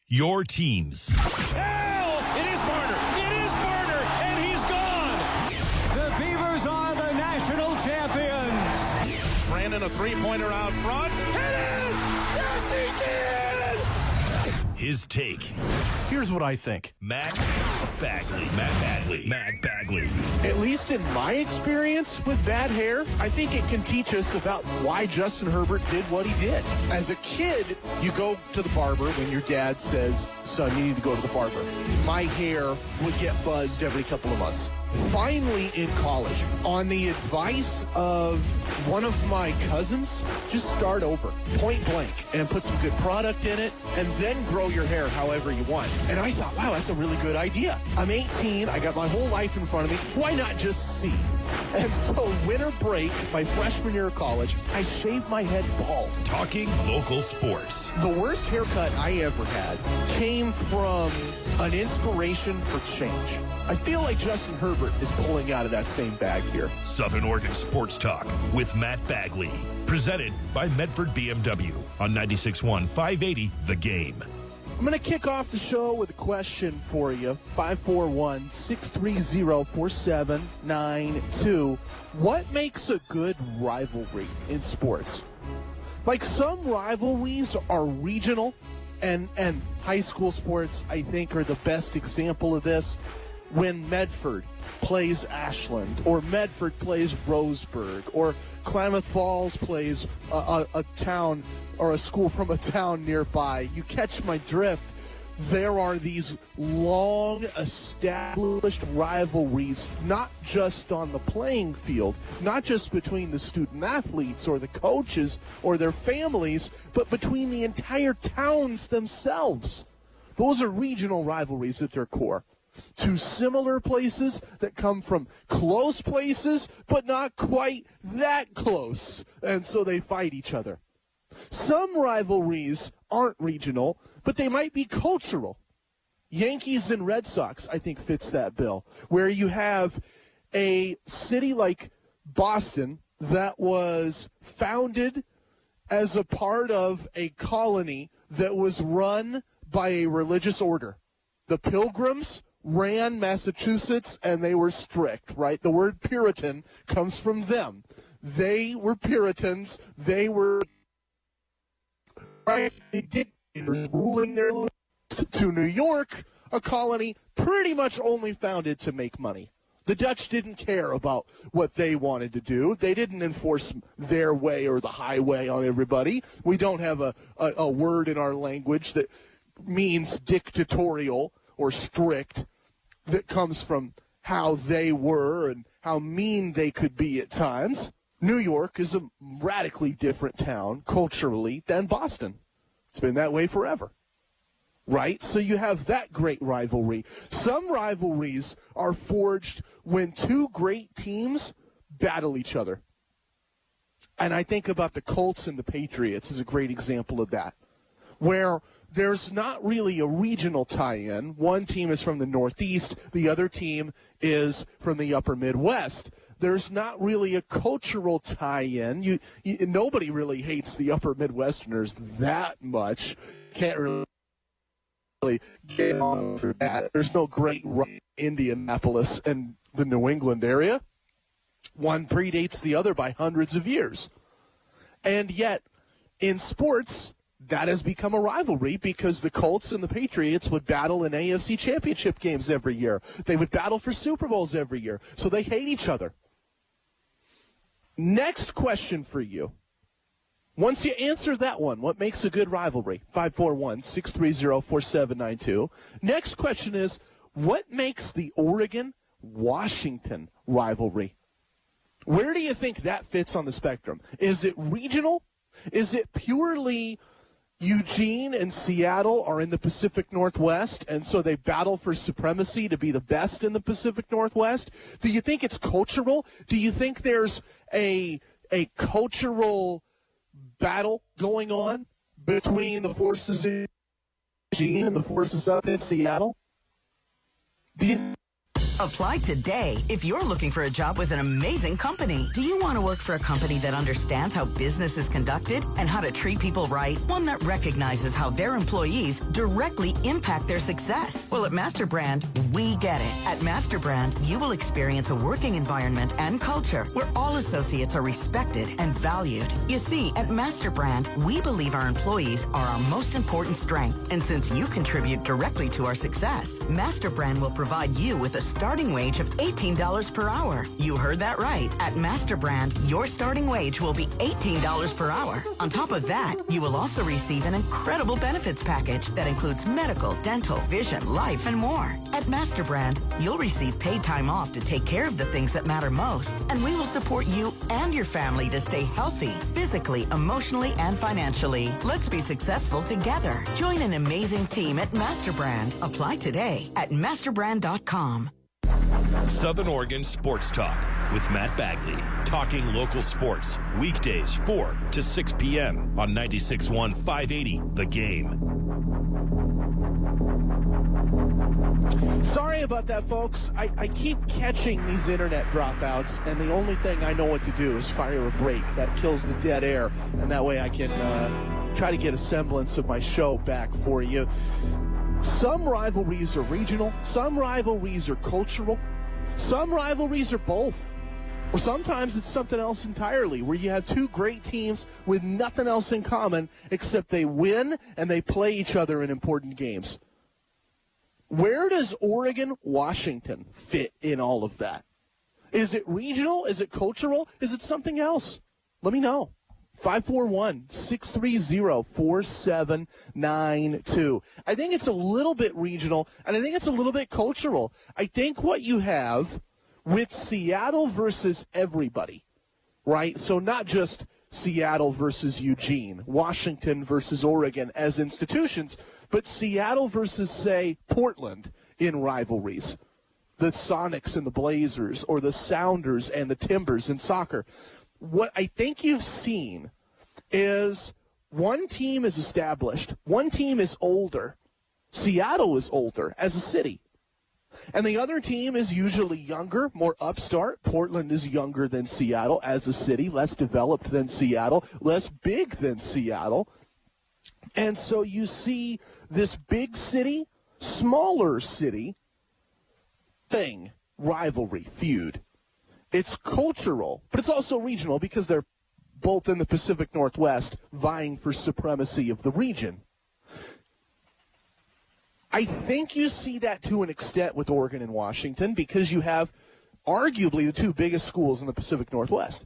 your teams. It is Barner. It is Barner, and he's gone. The Beavers are the national champions. Brandon, a three-pointer out front. Hit it! Yes, he did! His take. Here's what I think. Matt Bagley. Matt Bagley. At least in my experience with bad hair, I think it can teach us about why Justin Herbert did what he did. As a kid, you go to the barber when your dad says, son, you need to go to the barber. My hair would get buzzed every couple of months. Finally, in college, on the advice of one of my cousins, just start over, point blank, and put some good product in it, and then grow your hair however you want. And I thought, wow, that's a really good idea. I'm 18, I got my whole life in front of me. Why not just see? And so winter break, my freshman year of college, I shaved my head bald. Talking local sports. The worst haircut I ever had came from an inspiration for change. I feel like Justin Herbert is pulling out of that same bag here. Southern Oregon Sports Talk with Matt Bagley. Presented by Medford BMW on 96.1 580 The Game. I'm going to kick off the show with a question for you. 541-630-4792. What makes a good rivalry in sports? Like, some rivalries are regional, and high school sports, I think, are the best example of this. When Medford plays Ashland, or Medford plays Roseburg, or Klamath Falls plays a town or a school from a town nearby. You catch my drift. There are these long-established rivalries, not just on the playing field, not just between the student-athletes or the coaches or their families, but between the entire towns themselves. Those are regional rivalries at their core. Two similar places that come from close places, but not quite that close, and so they fight each other. Some rivalries aren't regional, but they might be cultural. Yankees and Red Sox, I think, fits that bill, where you have a city like Boston that was founded as a part of a colony that was run by a religious order. The Pilgrims ran Massachusetts, and they were strict, right? The word Puritan comes from them. They were Puritans. They were dictators ruling their lives. To New York, a colony pretty much only founded to make money. The Dutch didn't care about what they wanted to do. They didn't enforce their way or the highway on everybody. We don't have a word in our language that means dictatorial or strict that comes from how they were and how mean they could be at times. New York is a radically different town culturally than Boston. It's been that way forever, right? So you have that great rivalry. Some rivalries are forged when two great teams battle each other. And I think about the Colts and the Patriots as a great example of that, where there's not really a regional tie-in. One team is from the Northeast. The other team is from the upper Midwest. There's not really a cultural tie-in. Nobody really hates the upper Midwesterners that much. Can't really get on for that. There's no great Indianapolis and the New England area. One predates the other by hundreds of years. And yet, in sports, that has become a rivalry because the Colts and the Patriots would battle in AFC championship games every year. They would battle for Super Bowls every year. So they hate each other. Next question for you. Once you answer that one, what makes a good rivalry? 541-630-4792. Next question is, what makes the Oregon-Washington rivalry? Where do you think that fits on the spectrum? Is it regional? Is it purely Eugene and Seattle are in the Pacific Northwest, and so they battle for supremacy to be the best in the Pacific Northwest? Do you think it's cultural? Do you think there's a cultural battle going on between the forces in Eugene and the forces up in Seattle? Apply today if you're looking for a job with an amazing company. Do you want to work for a company that understands how business is conducted and how to treat people right? One that recognizes how their employees directly impact their success. Well, at MasterBrand, we get it. At MasterBrand, you will experience a working environment and culture where all associates are respected and valued. You see, at MasterBrand, we believe our employees are our most important strength. And since you contribute directly to our success, MasterBrand will provide you with a starting wage of $18 per hour. You heard that right. At MasterBrand, your starting wage will be $18 per hour. On top of that, you will also receive an incredible benefits package that includes medical, dental, vision, life, and more. At MasterBrand, you'll receive paid time off to take care of the things that matter most, and we will support you and your family to stay healthy, physically, emotionally, and financially. Let's be successful together. Join an amazing team at MasterBrand. Apply today at masterbrand.com. Southern Oregon Sports Talk with Matt Bagley. Talking local sports. Weekdays 4 to 6 p.m. on 96.1 580 The Game. Sorry about that, folks. I keep catching these internet dropouts, and the only thing I know what to do is fire a break. That kills the dead air, and that way I can try to get a semblance of my show back for you. Some rivalries are regional. Some rivalries are cultural. Some rivalries are both. Or sometimes it's something else entirely, where you have two great teams with nothing else in common except they win and they play each other in important games. Where does Oregon-Washington fit in all of that? Is it regional? Is it cultural? Is it something else? Let me know. 541-630-4792. I think it's a little bit regional, and I think it's a little bit cultural. I think what you have with Seattle versus everybody, right? So not just Seattle versus Eugene, Washington versus Oregon as institutions, but Seattle versus, say, Portland in rivalries. The Sonics and the Blazers, or the Sounders and the Timbers in soccer. What I think you've seen is one team is established, one team is older. Seattle is older as a city. And the other team is usually younger, more upstart. Portland is younger than Seattle as a city, less developed than Seattle, less big than Seattle. And so you see this big city, smaller city thing, rivalry, feud. It's cultural, but it's also regional because they're both in the Pacific Northwest vying for supremacy of the region. I think you see that to an extent with Oregon and Washington because you have arguably the two biggest schools in the Pacific Northwest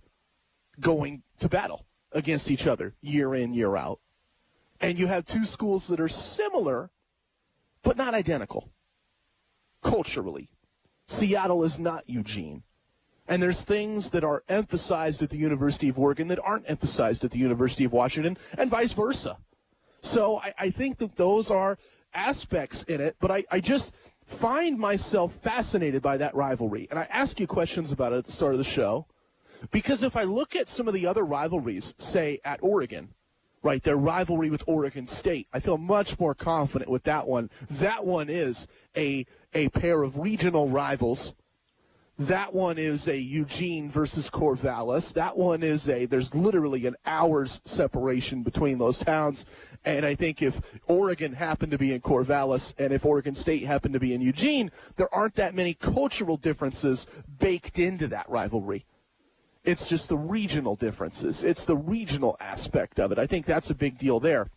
going to battle against each other year in, year out. And you have two schools that are similar, but not identical culturally. Seattle is not Eugene. And there's things that are emphasized at the University of Oregon that aren't emphasized at the University of Washington, and vice versa. So I think that those are aspects in it, but I just find myself fascinated by that rivalry. And I ask you questions about it at the start of the show, because if I look at some of the other rivalries, say at Oregon, right, their rivalry with Oregon State, I feel much more confident with that one. That one is a pair of regional rivals. That one is a Eugene versus Corvallis. That one is there's literally an hour's separation between those towns. And I think if Oregon happened to be in Corvallis and if Oregon State happened to be in Eugene, there aren't that many cultural differences baked into that rivalry. It's just the regional differences. It's the regional aspect of it. I think that's a big deal there.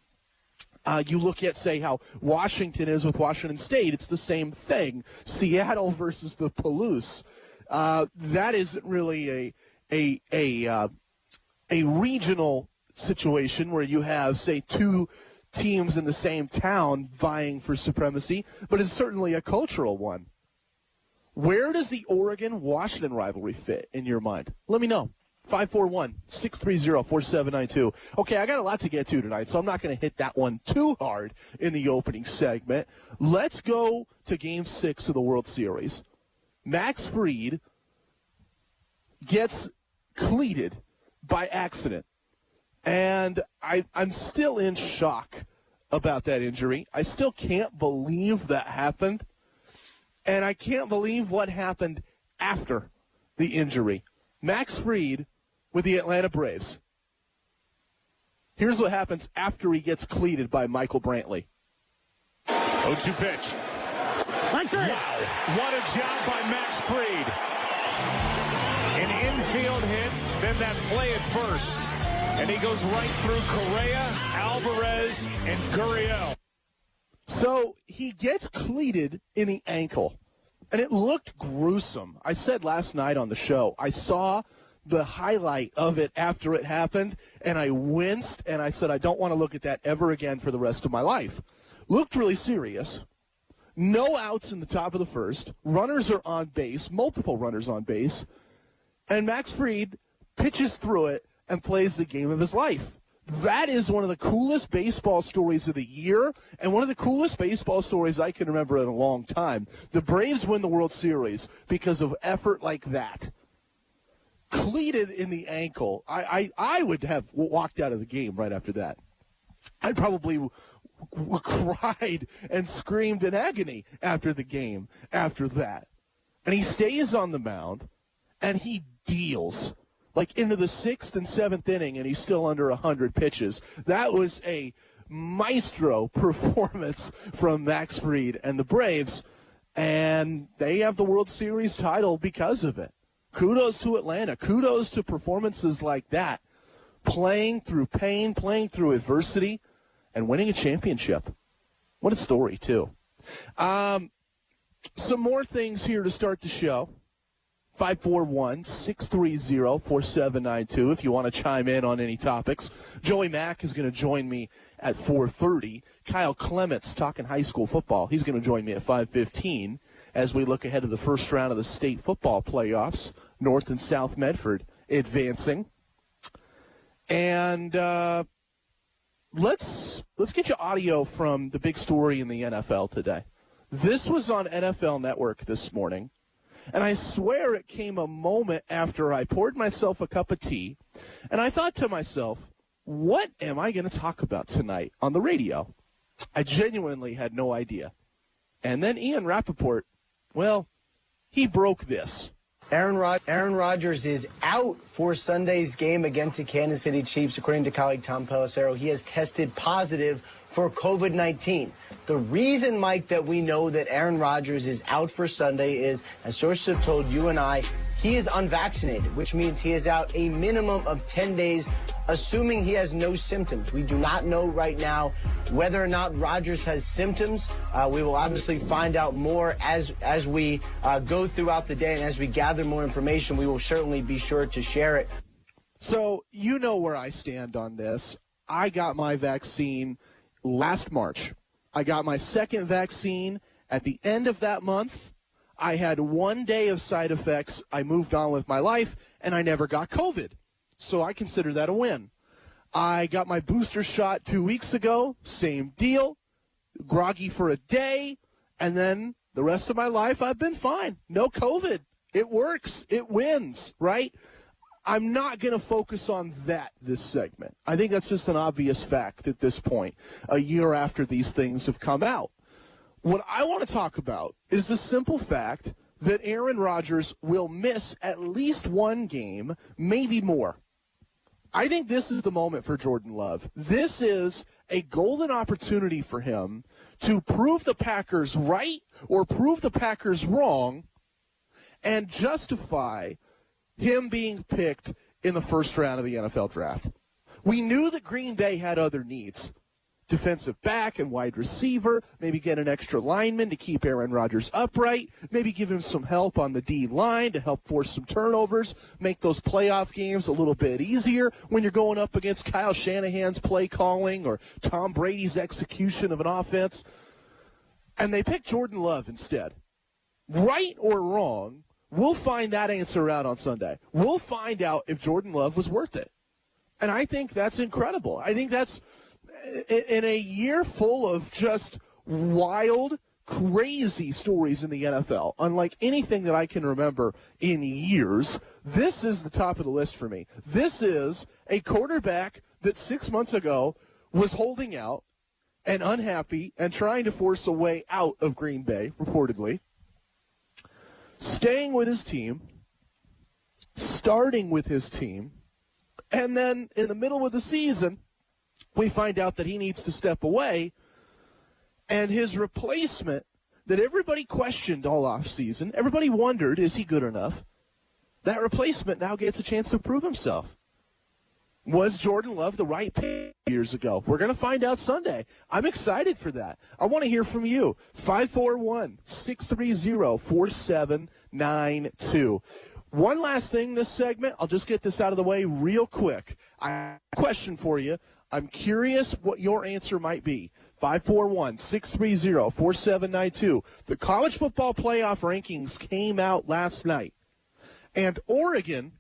You look at, say, how Washington is with Washington State. It's the same thing. Seattle versus the Palouse. That isn't really a regional situation where you have, say, two teams in the same town vying for supremacy, but it's certainly a cultural one. Where does the Oregon-Washington rivalry fit in your mind? Let me know. 541-630-4792. Okay, I got a lot to get to tonight, so I'm not going to hit that one too hard in the opening segment. Let's go to Game 6 of the World Series. Max Fried gets cleated by accident. And I'm still in shock about that injury. I still can't believe that happened. And I can't believe what happened after the injury. Max Fried with the Atlanta Braves. Here's what happens after he gets cleated by Michael Brantley. 0-2 pitch. Wow, what a job by Max Fried. An infield hit, then that play at first. And he goes right through Correa, Alvarez, and Gurriel. So he gets cleated in the ankle, and it looked gruesome. I said last night on the show, I saw the highlight of it after it happened, and I winced, and I said I don't want to look at that ever again for the rest of my life. Looked really serious. No outs in the top of the first. Runners are on base, multiple runners on base, and Max Fried pitches through it and plays the game of his life. That is one of the coolest baseball stories of the year, and one of the coolest baseball stories I can remember in a long time. The Braves win the World Series because of effort like that. Cleated in the ankle. I would have walked out of the game right after that. I probably cried and screamed in agony after the game after that. And he stays on the mound, and he deals. Like into the 6th and 7th inning, and he's still under 100 pitches. That was a maestro performance from Max Fried and the Braves, and they have the World Series title because of it. Kudos to Atlanta. Kudos to performances like that, playing through pain, playing through adversity, and winning a championship. What a story, too. Some more things here to start the show. 541-630-4792 if you want to chime in on any topics. Joey Mack is going to join me at 4:30. Kyle Clements talking high school football. He's going to join me at 5:15 as we look ahead to the first round of the state football playoffs. North and South Medford advancing. And let's get you audio from the big story in the NFL today. This was on NFL Network this morning. And I swear it came a moment after I poured myself a cup of tea, and I thought to myself, what am I going to talk about tonight on the radio? I genuinely had no idea. And then Ian Rappaport, well, he broke this. Aaron Rodgers is out for Sunday's game against the Kansas City Chiefs, according to colleague Tom Pelissero. He has tested positive for COVID-19. The reason, Mike, that we know that Aaron Rodgers is out for Sunday is, as sources have told you and I, he is unvaccinated, which means he is out a minimum of 10 days, assuming he has no symptoms. We do not know right now whether or not Rodgers has symptoms. We will obviously find out more as we go throughout the day, and as we gather more information, we will certainly be sure to share it. So you know where I stand on this. I got my vaccine last March. I got my second vaccine at the end of that month. I had 1 day of side effects. I moved on with my life, and I never got COVID. So I consider that a win. I got my booster shot 2 weeks ago. Same deal. Groggy for a day. And then the rest of my life, I've been fine. No COVID. It works. It wins, right? I'm not going to focus on that this segment. I think that's just an obvious fact at this point, a year after these things have come out. What I want to talk about is the simple fact that Aaron Rodgers will miss at least one game, maybe more. I think this is the moment for Jordan Love. This is a golden opportunity for him to prove the Packers right or prove the Packers wrong and justify him being picked in the first round of the NFL draft. We knew that Green Bay had other needs. Defensive back and wide receiver, maybe get an extra lineman to keep Aaron Rodgers upright, maybe give him some help on the D-line to help force some turnovers, make those playoff games a little bit easier when you're going up against Kyle Shanahan's play calling or Tom Brady's execution of an offense. And they picked Jordan Love instead. Right or wrong, we'll find that answer out on Sunday. We'll find out if Jordan Love was worth it. And I think that's incredible. I think that's, in a year full of just wild, crazy stories in the NFL, unlike anything that I can remember in years, this is the top of the list for me. This is a quarterback that 6 months ago was holding out and unhappy and trying to force a way out of Green Bay, reportedly. staying with his team, starting with his team, and then in the middle of the season, we find out that he needs to step away, and his replacement that everybody questioned all offseason, everybody wondered, is he good enough? That replacement now gets a chance to prove himself. Was Jordan Love the right pick years ago? We're going to find out Sunday. I'm excited for that. I want to hear from you. 541-630-4792. One last thing this segment. I'll just get this out of the way real quick. I have a question for you. I'm curious what your answer might be. 541-630-4792. The college football playoff rankings came out last night, and Oregon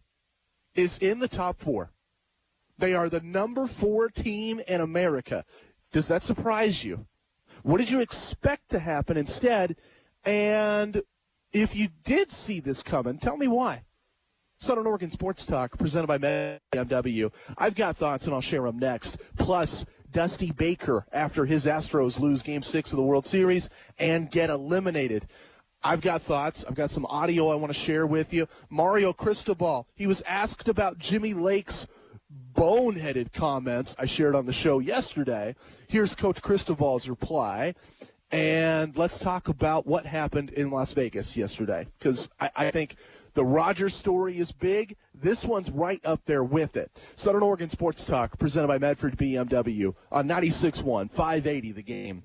is in the top 4. They are the number 4 team in America. Does that surprise you? What did you expect to happen instead? And if you did see this coming, tell me why. Southern Oregon Sports Talk, presented by BMW. I've got thoughts, and I'll share them next. Plus, Dusty Baker after his Astros lose Game 6 of the World Series and get eliminated. I've got thoughts. I've got some audio I want to share with you. Mario Cristobal, he was asked about Jimmy Lake's boneheaded comments I shared on the show yesterday. Here's Coach Cristobal's reply. And let's talk about what happened in Las Vegas yesterday, because I think the Rodgers story is big. This one's right up there with it. Southern Oregon Sports Talk, presented by Medford BMW on 96.1, 580 The Game.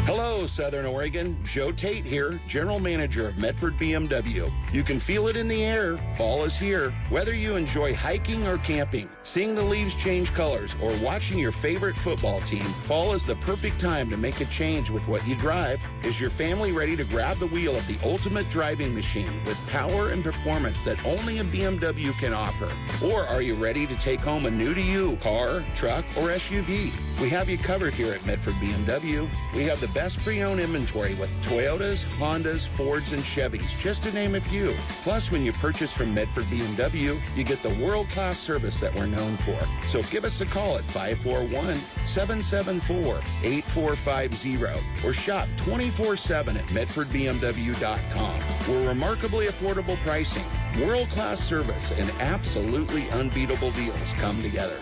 Hello, Southern Oregon. Joe Tate here, General Manager of Medford BMW. You can feel it in the air. Fall is here. Whether you enjoy hiking or camping, seeing the leaves change colors, or watching your favorite football team, fall is the perfect time to make a change with what you drive. Is your family ready to grab the wheel of the ultimate driving machine with power and performance that only a BMW can offer? Or are you ready to take home a new-to-you car, truck, or SUV? We have you covered here at Medford BMW. We have the best pre-owned inventory with Toyotas, Hondas, Fords, and Chevys, just to name a few. Plus, when you purchase from Medford BMW, you get the world-class service that we're known for. So give us a call at 541-774-8450 or shop 24/7 at medfordbmw.com. We're remarkably affordable pricing, world-class service, and absolutely unbeatable deals come together.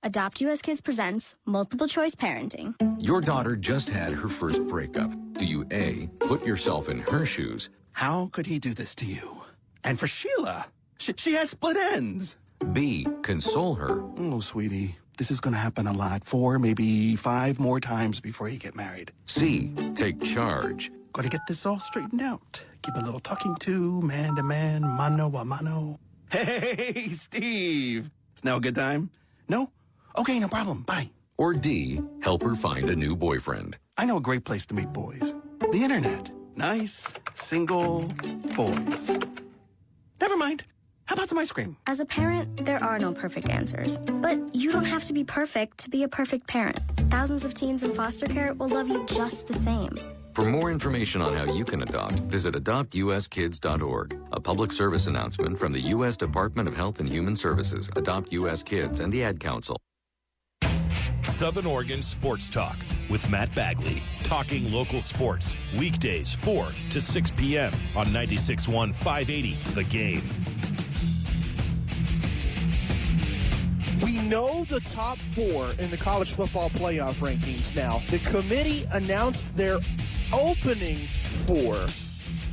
Adopt US Kids presents Multiple Choice Parenting. Your daughter just had her first breakup. Do you A, put yourself in her shoes? How could he do this to you? And for Sheila, she has split ends. B, console her? Oh, sweetie, this is going to happen a lot. 4, maybe 5 more times before you get married. C, take charge? Got to get this all straightened out. Give a little talking to, man to man, mano a mano. Hey, Steve. It's now a good time? No? Okay, no problem. Bye. Or D, help her find a new boyfriend? I know a great place to meet boys. The internet. Nice, single boys. Never mind. How about some ice cream? As a parent, there are no perfect answers. But you don't have to be perfect to be a perfect parent. Thousands of teens in foster care will love you just the same. For more information on how you can adopt, visit adoptuskids.org. A public service announcement from the U.S. Department of Health and Human Services, Adopt U.S. Kids, and the Ad Council. Southern Oregon Sports Talk with Matt Bagley. Talking local sports. Weekdays 4 to 6 p.m. on 96.1 580 The Game. We know the top 4 in the college football playoff rankings now. The committee announced their opening 4.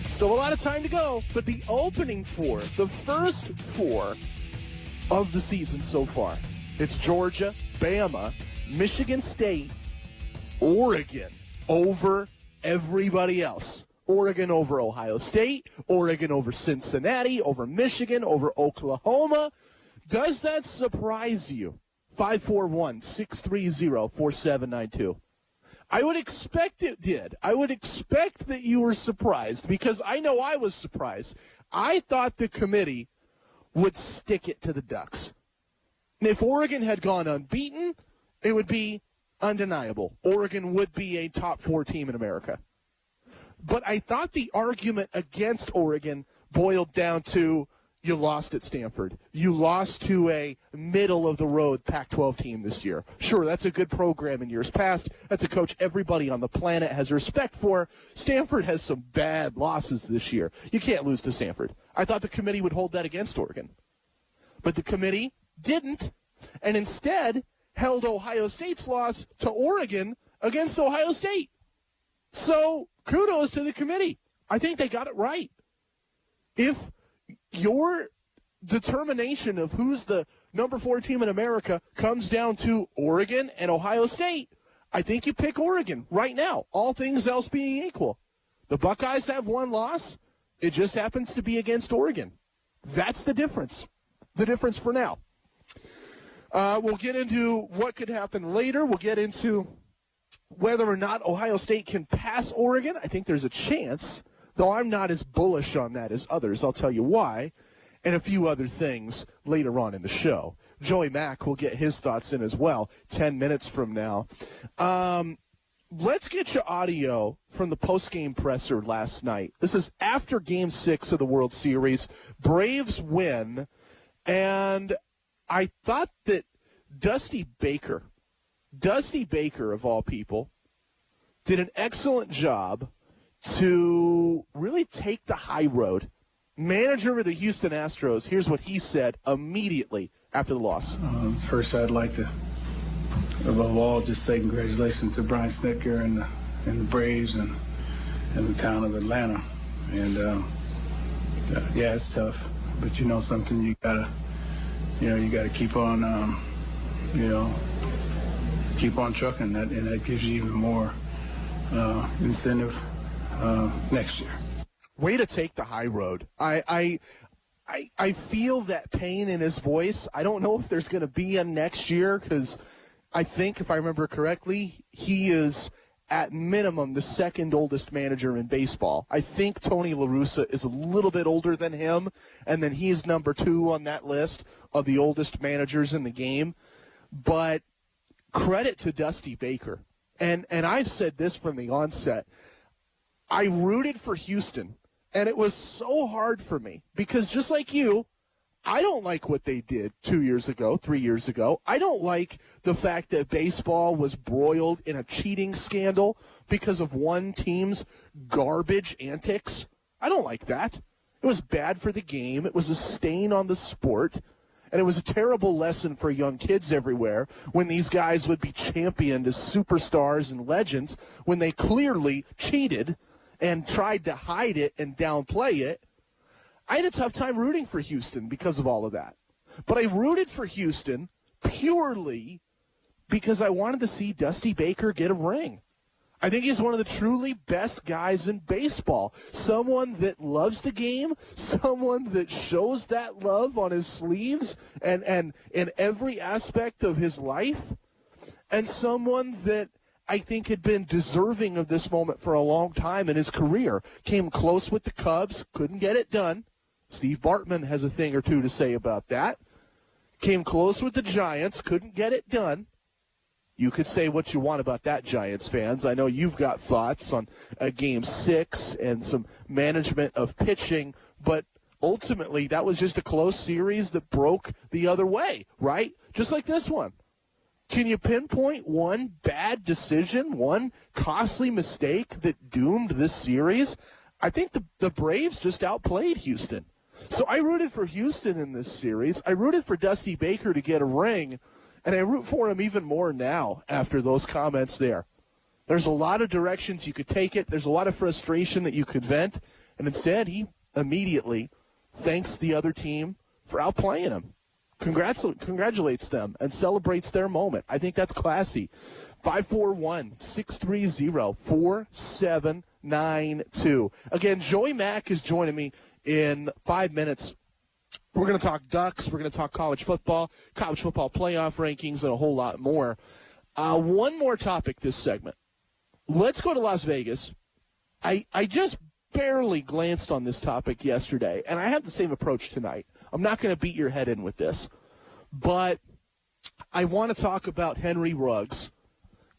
Still a lot of time to go, but the opening 4, the first 4 of the season so far. It's Georgia, Bama, Michigan State, Oregon over everybody else. Oregon over Ohio State, Oregon over Cincinnati, over Michigan, over Oklahoma. Does that surprise you? 541-630-4792. I would expect it did. I would expect that you were surprised, because I know I was surprised. I thought the committee would stick it to the Ducks. And if Oregon had gone unbeaten, it would be undeniable. Oregon would be a top 4 team in America. But I thought the argument against Oregon boiled down to you lost at Stanford. You lost to a middle-of-the-road Pac-12 team this year. Sure, that's a good program in years past. That's a coach everybody on the planet has respect for. Stanford has some bad losses this year. You can't lose to Stanford. I thought the committee would hold that against Oregon. But the committee didn't, and instead held Ohio State's loss to Oregon against Ohio State. So kudos to the committee. I think they got it right. If your determination of who's the number 4 team in America comes down to Oregon and Ohio State, I think you pick Oregon right now, all things else being equal. The Buckeyes have one loss. It just happens to be against Oregon. That's the difference. The difference for now. We'll get into what could happen later. We'll get into whether or not Ohio State can pass Oregon. I think there's a chance, though I'm not as bullish on that as others. I'll tell you why, and a few other things later on in the show. Joey Mack will get his thoughts in as well 10 minutes from now. Let's get you audio from the post-game presser last night. This is after Game 6 of the World Series. Braves win, and I thought that Dusty Baker, of all people, did an excellent job to really take the high road. Manager of the Houston Astros, here's what he said immediately after the loss. First, I'd like to, above all, just say congratulations to Brian Snitker and the Braves and the town of Atlanta. And, yeah, it's tough. But you know something, you gotta keep on, keep on trucking, and that gives you even more incentive next year. Way to take the high road. I feel that pain in his voice. I don't know if there's going to be a next year because I think, if I remember correctly, he is at minimum the second oldest manager in baseball. I think Tony La Russa is a little bit older than him, and then he's number 2 on that list of the oldest managers in the game. But credit to Dusty Baker. And I've said this from the onset. I rooted for Houston, and it was so hard for me because just like you, I don't like what they did 2 years ago, 3 years ago. I don't like the fact that baseball was broiled in a cheating scandal because of one team's garbage antics. I don't like that. It was bad for the game. It was a stain on the sport. And it was a terrible lesson for young kids everywhere when these guys would be championed as superstars and legends when they clearly cheated and tried to hide it and downplay it. I had a tough time rooting for Houston because of all of that. But I rooted for Houston purely because I wanted to see Dusty Baker get a ring. I think he's one of the truly best guys in baseball. Someone that loves the game, someone that shows that love on his sleeves and in every aspect of his life, and someone that I think had been deserving of this moment for a long time in his career. Came close with the Cubs, couldn't get it done. Steve Bartman has a thing or two to say about that. Came close with the Giants, couldn't get it done. You could say what you want about that, Giants fans. I know you've got thoughts on Game 6 and some management of pitching, but ultimately that was just a close series that broke the other way, right? Just like this one. Can you pinpoint one bad decision, one costly mistake that doomed this series? I think the Braves just outplayed Houston. So I rooted for Houston in this series. I rooted for Dusty Baker to get a ring, and I root for him even more now after those comments there. There's a lot of directions you could take it. There's a lot of frustration that you could vent, and instead he immediately thanks the other team for outplaying him. Congratulates them and celebrates their moment. I think that's classy. 541-630-4792. Again, Joey Mack is joining me in 5 minutes. We're going to talk Ducks. We're going to talk college football playoff rankings, and a whole lot more. One more topic this segment. Let's go to Las Vegas. I just barely glanced on this topic yesterday, and I have the same approach tonight. I'm not going to beat your head in with this, but I want to talk about Henry Ruggs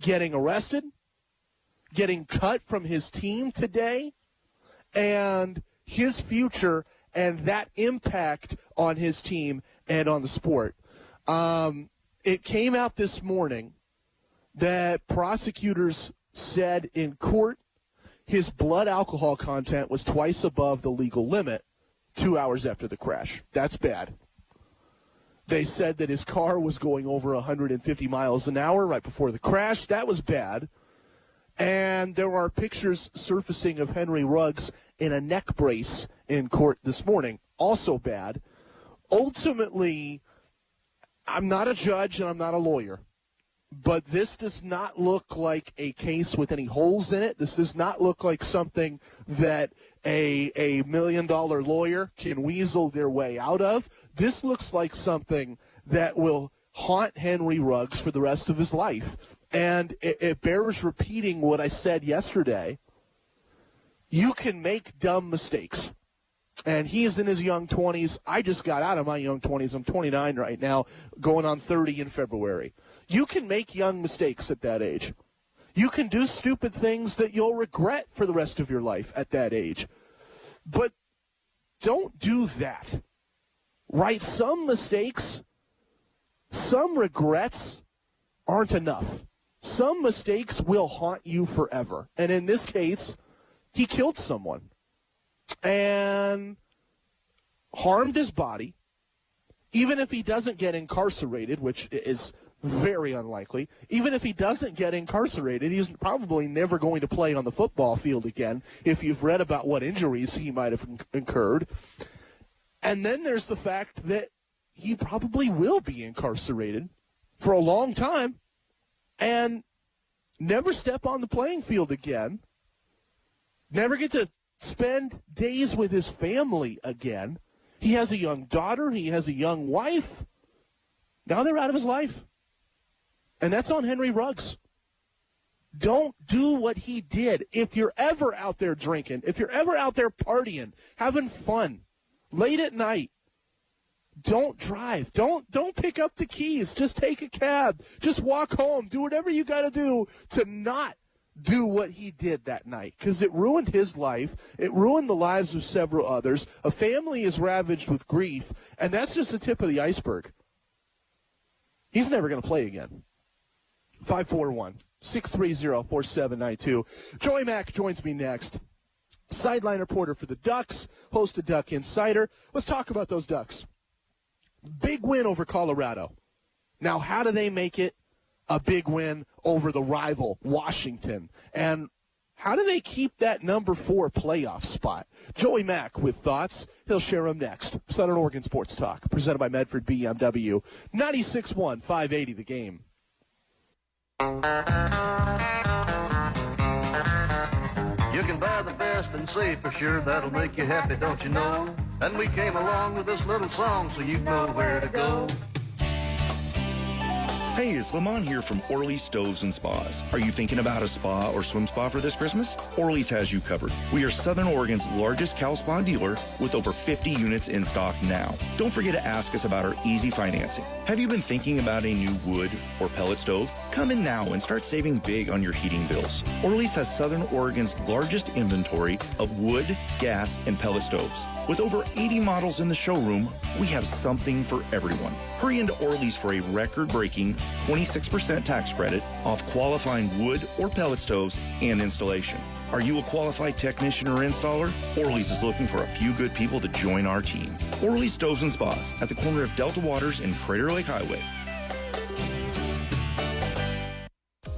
getting arrested, getting cut from his team today, and his future and that impact on his team and on the sport. It came out this morning that prosecutors said in court his blood alcohol content was twice above the legal limit 2 hours after the crash. That's bad. They said that his car was going over 150 miles an hour right before the crash. That was bad. And there are pictures surfacing of Henry Ruggs in a neck brace in court this morning. Also bad. Ultimately, I'm not a judge and I'm not a lawyer, but this does not look like a case with any holes in it. This does not look like something that a $1 million lawyer can weasel their way out of. This looks like something that will haunt Henry Ruggs for the rest of his life. And it bears repeating what I said yesterday. You can make dumb mistakes. And he's in his young 20s. I just got out of my young 20s. I'm 29 right now, going on 30 in February. You can make young mistakes at that age. You can do stupid things that you'll regret for the rest of your life at that age. But don't do that. Right? Some mistakes, some regrets aren't enough. Some mistakes will haunt you forever. And in this case, he killed someone and harmed his body. Even if he doesn't get incarcerated, which is very unlikely, even if he doesn't get incarcerated, he's probably never going to play on the football field again if you've read about what injuries he might have incurred. And then there's the fact that he probably will be incarcerated for a long time and never step on the playing field again, never get to spend days with his family again. He has a young daughter. He has a young wife. Now they're out of his life. And that's on Henry Ruggs. Don't do what he did. If you're ever out there drinking, if you're ever out there partying, having fun, late at night, don't drive. Don't pick up the keys. Just take a cab. Just walk home. Do whatever you got to do to not do what he did that night, because it ruined his life. It ruined the lives of several others. A family is ravaged with grief, and that's just the tip of the iceberg. He's never going to play again. 541-630-4792. Joey Mack joins me next. Sideline reporter for the Ducks, host of Duck Insider. Let's talk about those Ducks. Big win over Colorado. Now, how do they make it a big win over the rival, Washington? And how do they keep that number 4 playoff spot? Joey Mack with thoughts. He'll share them next. Southern Oregon Sports Talk, presented by Medford BMW. 96.1, 580 The Game. You can buy the best and say for sure that'll make you happy, don't you know? And we came along with this little song so you know where to go. Hey, it's Lamont here from Orly's Stoves and Spas. Are you thinking about a spa or swim spa for this Christmas? Orly's has you covered. We are Southern Oregon's largest Cal Spa dealer with over 50 units in stock now. Don't forget to ask us about our easy financing. Have you been thinking about a new wood or pellet stove? Come in now and start saving big on your heating bills. Orly's has Southern Oregon's largest inventory of wood, gas, and pellet stoves. With over 80 models in the showroom, we have something for everyone. Hurry into Orly's for a record-breaking 26% tax credit off qualifying wood or pellet stoves and installation. Are you a qualified technician or installer? Orly's is looking for a few good people to join our team. Orly's Stoves and Spas at the corner of Delta Waters and Crater Lake Highway.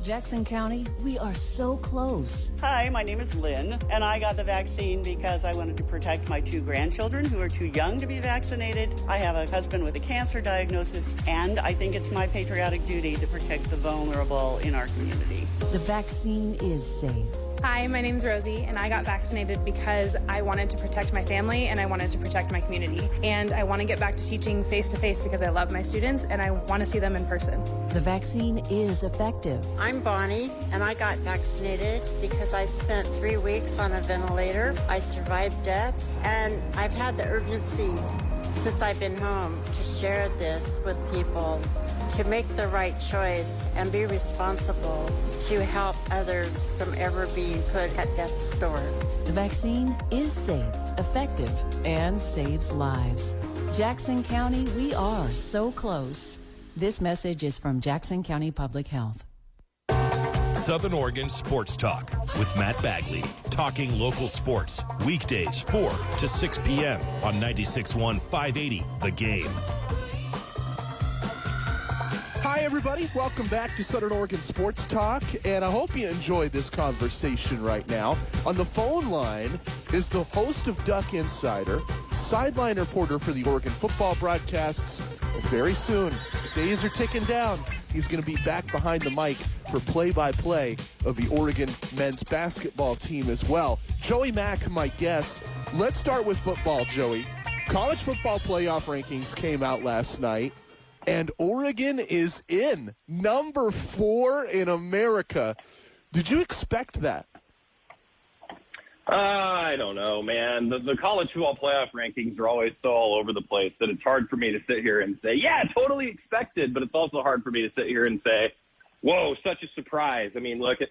Jackson County, we are so close. Hi, my name is Lynn, and I got the vaccine because I wanted to protect my 2 grandchildren who are too young to be vaccinated. I have a husband with a cancer diagnosis, and I think it's my patriotic duty to protect the vulnerable in our community. The vaccine is safe. Hi, my name's Rosie, and I got vaccinated because I wanted to protect my family and I wanted to protect my community. And I want to get back to teaching face-to-face because I love my students and I want to see them in person. The vaccine is effective. I'm Bonnie, and I got vaccinated because I spent 3 weeks on a ventilator. I survived death, and I've had the urgency since I've been home to share this with people, to make the right choice and be responsible to help others from ever being put at death's door. The vaccine is safe. effective, and saves lives. Jackson County, we are so close. This message is from Jackson County Public Health. Southern Oregon Sports Talk with Matt Bagley. Talking local sports. Weekdays 4 to 6 p.m. on 96.1 580 The Game. Hi, everybody. Welcome back to Southern Oregon Sports Talk, and I hope you enjoyed this conversation right now. On the phone line is the host of Duck Insider, sideline reporter for the Oregon football broadcasts. Very soon, the days are ticking down. He's going to be back behind the mic for play-by-play of the Oregon men's basketball team as well. Joey Mack, my guest. Let's start with football, Joey. College football playoff rankings came out last night, and Oregon is in number 4 in America. Did you expect that? I don't know, man. The college football playoff rankings are always so all over the place that it's hard for me to sit here and say, yeah, totally expected, but it's also hard for me to sit here and say, whoa, such a surprise. I mean, look, at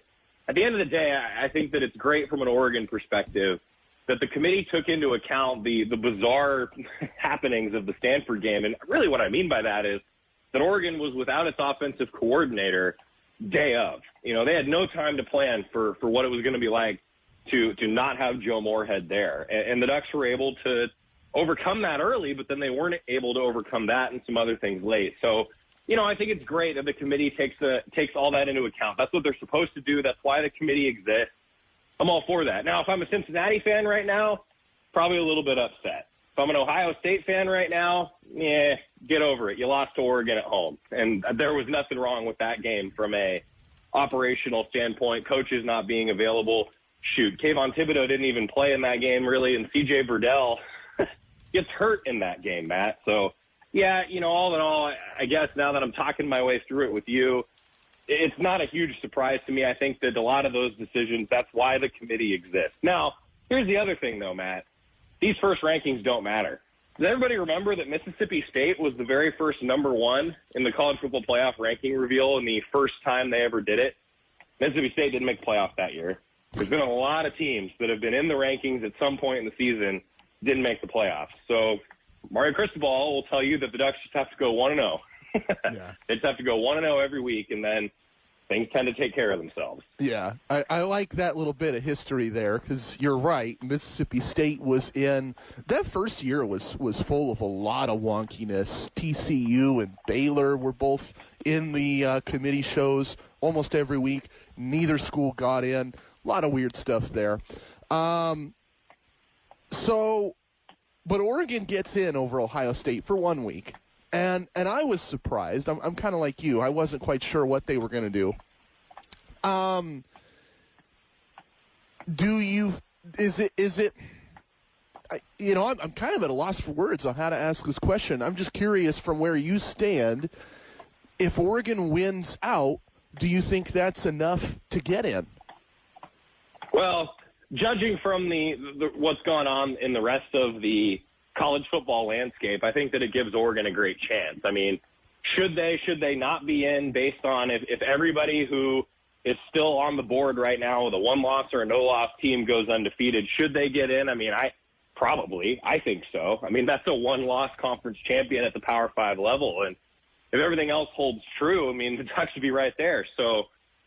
the end of the day, I think that it's great from an Oregon perspective that the committee took into account the bizarre happenings of the Stanford game. And really what I mean by that is that Oregon was without its offensive coordinator day of. You know, they had no time to plan for what it was going to be like to not have Joe Moorhead there. And the Ducks were able to overcome that early, but then they weren't able to overcome that and some other things late. So, you know, I think it's great that the committee takes all that into account. That's what they're supposed to do. That's why the committee exists. I'm all for that. Now, if I'm a Cincinnati fan right now, probably a little bit upset. If I'm an Ohio State fan right now, get over it. You lost to Oregon at home. And there was nothing wrong with that game from a operational standpoint, coaches not being available. Shoot, Kayvon Thibodeau didn't even play in that game, really, and C.J. Verdell gets hurt in that game, Matt. So, yeah, you know, all in all, I guess now that I'm talking my way through it with you, it's not a huge surprise to me. I think that a lot of those decisions, that's why the committee exists. Now, here's the other thing, though, Matt. These first rankings don't matter. Does everybody remember that Mississippi State was the very first number 1 in the college football playoff ranking reveal and the first time they ever did it? Mississippi State didn't make the playoff that year. There's been a lot of teams that have been in the rankings at some point in the season, didn't make the playoffs. So Mario Cristobal will tell you that the Ducks just have to go 1-0. Yeah. They just have to go 1-0 every week, and then things tend to take care of themselves. Yeah, I like that little bit of history there because you're right. Mississippi State was in – that first year was full of a lot of wonkiness. TCU and Baylor were both in the committee shows almost every week. Neither school got in. A lot of weird stuff there. But Oregon gets in over Ohio State for 1 week. And I was surprised. I'm kind of like you. I wasn't quite sure what they were going to do. I'm kind of at a loss for words on how to ask this question. I'm just curious from where you stand. If Oregon wins out, do you think that's enough to get in? Well, judging from what's gone on in the rest of the college football landscape, I think that it gives Oregon a great chance. I mean, should they not be in based on if everybody who is still on the board right now with a 1-loss or a no-loss team goes undefeated, should they get in? I mean, I think so. I mean, that's a 1-loss conference champion at the Power 5 level. And if everything else holds true, I mean, the Ducks should be right there. So,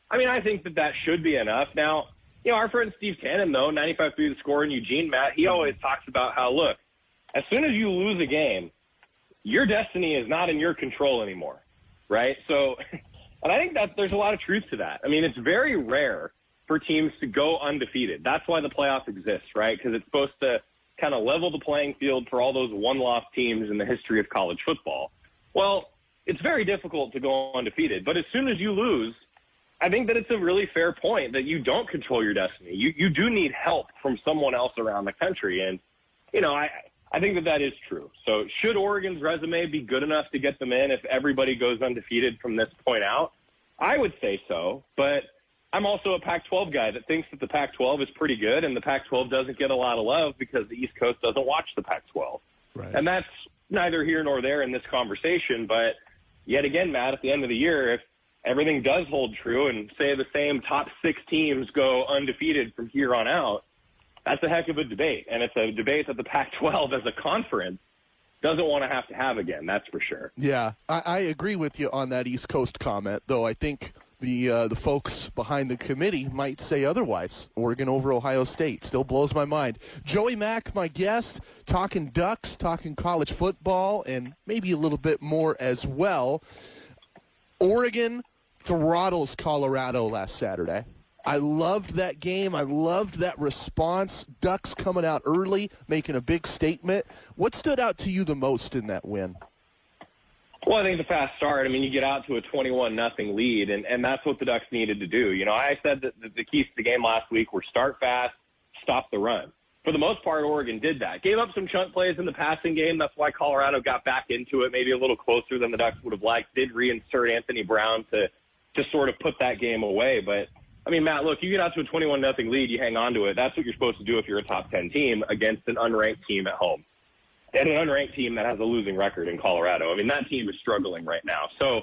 I mean, I think that should be enough. Now, you know, our friend Steve Tannen, though, 95.3 The Score in Eugene, Matt, he always talks about how, look, as soon as you lose a game, your destiny is not in your control anymore, right? So, and I think that there's a lot of truth to that. I mean, it's very rare for teams to go undefeated. That's why the playoff exists, right? Because it's supposed to kind of level the playing field for all those 1-loss teams in the history of college football. Well, it's very difficult to go undefeated, but as soon as you lose, I think that it's a really fair point that you don't control your destiny. You do need help from someone else around the country. And, you know, I think that is true. So should Oregon's resume be good enough to get them in if everybody goes undefeated from this point out? I would say so, but I'm also a Pac-12 guy that thinks that the Pac-12 is pretty good, and the Pac-12 doesn't get a lot of love because the East Coast doesn't watch the Pac-12. Right. And that's neither here nor there in this conversation, but yet again, Matt, at the end of the year, if everything does hold true and say the same top 6 teams go undefeated from here on out, that's a heck of a debate. And it's a debate that the Pac-12 as a conference doesn't want to have again, that's for sure. Yeah, I agree with you on that East Coast comment, though I think the folks behind the committee might say otherwise. Oregon over Ohio State still blows my mind. Joey Mack, my guest, talking Ducks, talking college football, and maybe a little bit more as well. Oregon throttles Colorado last Saturday. I loved that game. I loved that response. Ducks coming out early, making a big statement. What stood out to you the most in that win? Well, I think the fast start. I mean, you get out to a 21-0 lead, and that's what the Ducks needed to do. You know, I said that the keys to the game last week were start fast, stop the run. For the most part, Oregon did that. Gave up some chunk plays in the passing game. That's why Colorado got back into it, maybe a little closer than the Ducks would have liked. Did reinsert Anthony Brown to sort of put that game away. But, I mean, Matt, look, you get out to a 21-0 lead, you hang on to it. That's what you're supposed to do if you're a top 10 team against an unranked team at home. And an unranked team that has a losing record in Colorado. I mean, that team is struggling right now. So,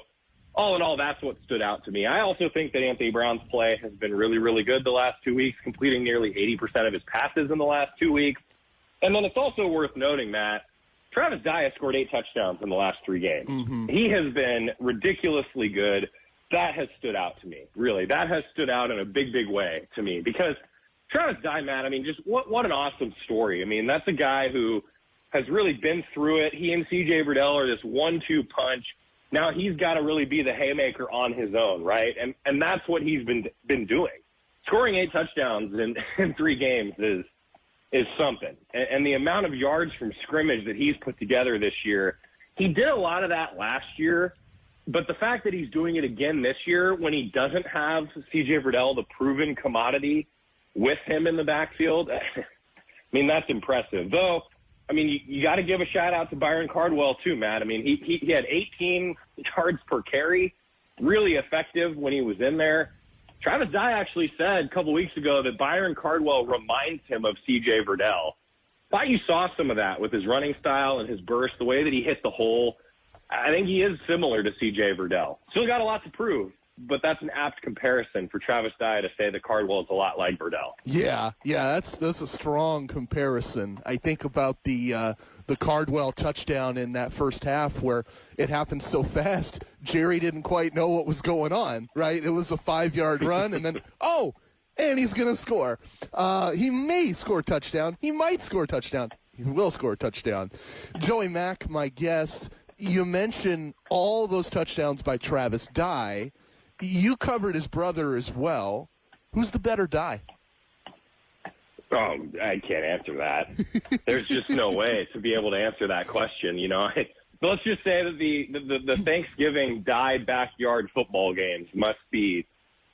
all in all, that's what stood out to me. I also think that Anthony Brown's play has been really, really good the last 2 weeks, completing nearly 80% of his passes in the last 2 weeks. And then it's also worth noting, Matt, Travis Dye has scored 8 touchdowns in the last 3 games. Mm-hmm. He has been ridiculously good. That has stood out to me, really. That has stood out in a big, big way to me. Because Travis Dye, Matt, I mean, just what an awesome story. I mean, that's a guy who has really been through it. He and C.J. Verdell are this 1-2 punch. Now he's got to really be the haymaker on his own, right? And that's what he's been doing. Scoring 8 touchdowns in 3 games is something. And the amount of yards from scrimmage that he's put together this year, he did a lot of that last year. But the fact that he's doing it again this year when he doesn't have C.J. Verdell, the proven commodity, with him in the backfield, I mean, that's impressive. Though, I mean, you got to give a shout-out to Byron Cardwell, too, Matt. I mean, he had 18 yards per carry, really effective when he was in there. Travis Dye actually said a couple weeks ago that Byron Cardwell reminds him of C.J. Verdell. Thought you saw some of that with his running style and his burst, the way that he hit the hole. I think he is similar to C.J. Verdell. Still got a lot to prove, but that's an apt comparison for Travis Dye to say that Cardwell is a lot like Verdell. Yeah, that's a strong comparison. I think about the Cardwell touchdown in that first half where it happened so fast, Jerry didn't quite know what was going on, right? It was a 5-yard run, and then, and he's going to score. He may score a touchdown. He might score a touchdown. He will score a touchdown. Joey Mack, my guest, you mentioned all those touchdowns by Travis Dye. You covered his brother as well. Who's the better Dye? Oh, I can't answer that. There's just no way to be able to answer that question. You know, let's just say that the Thanksgiving Dye backyard football games must be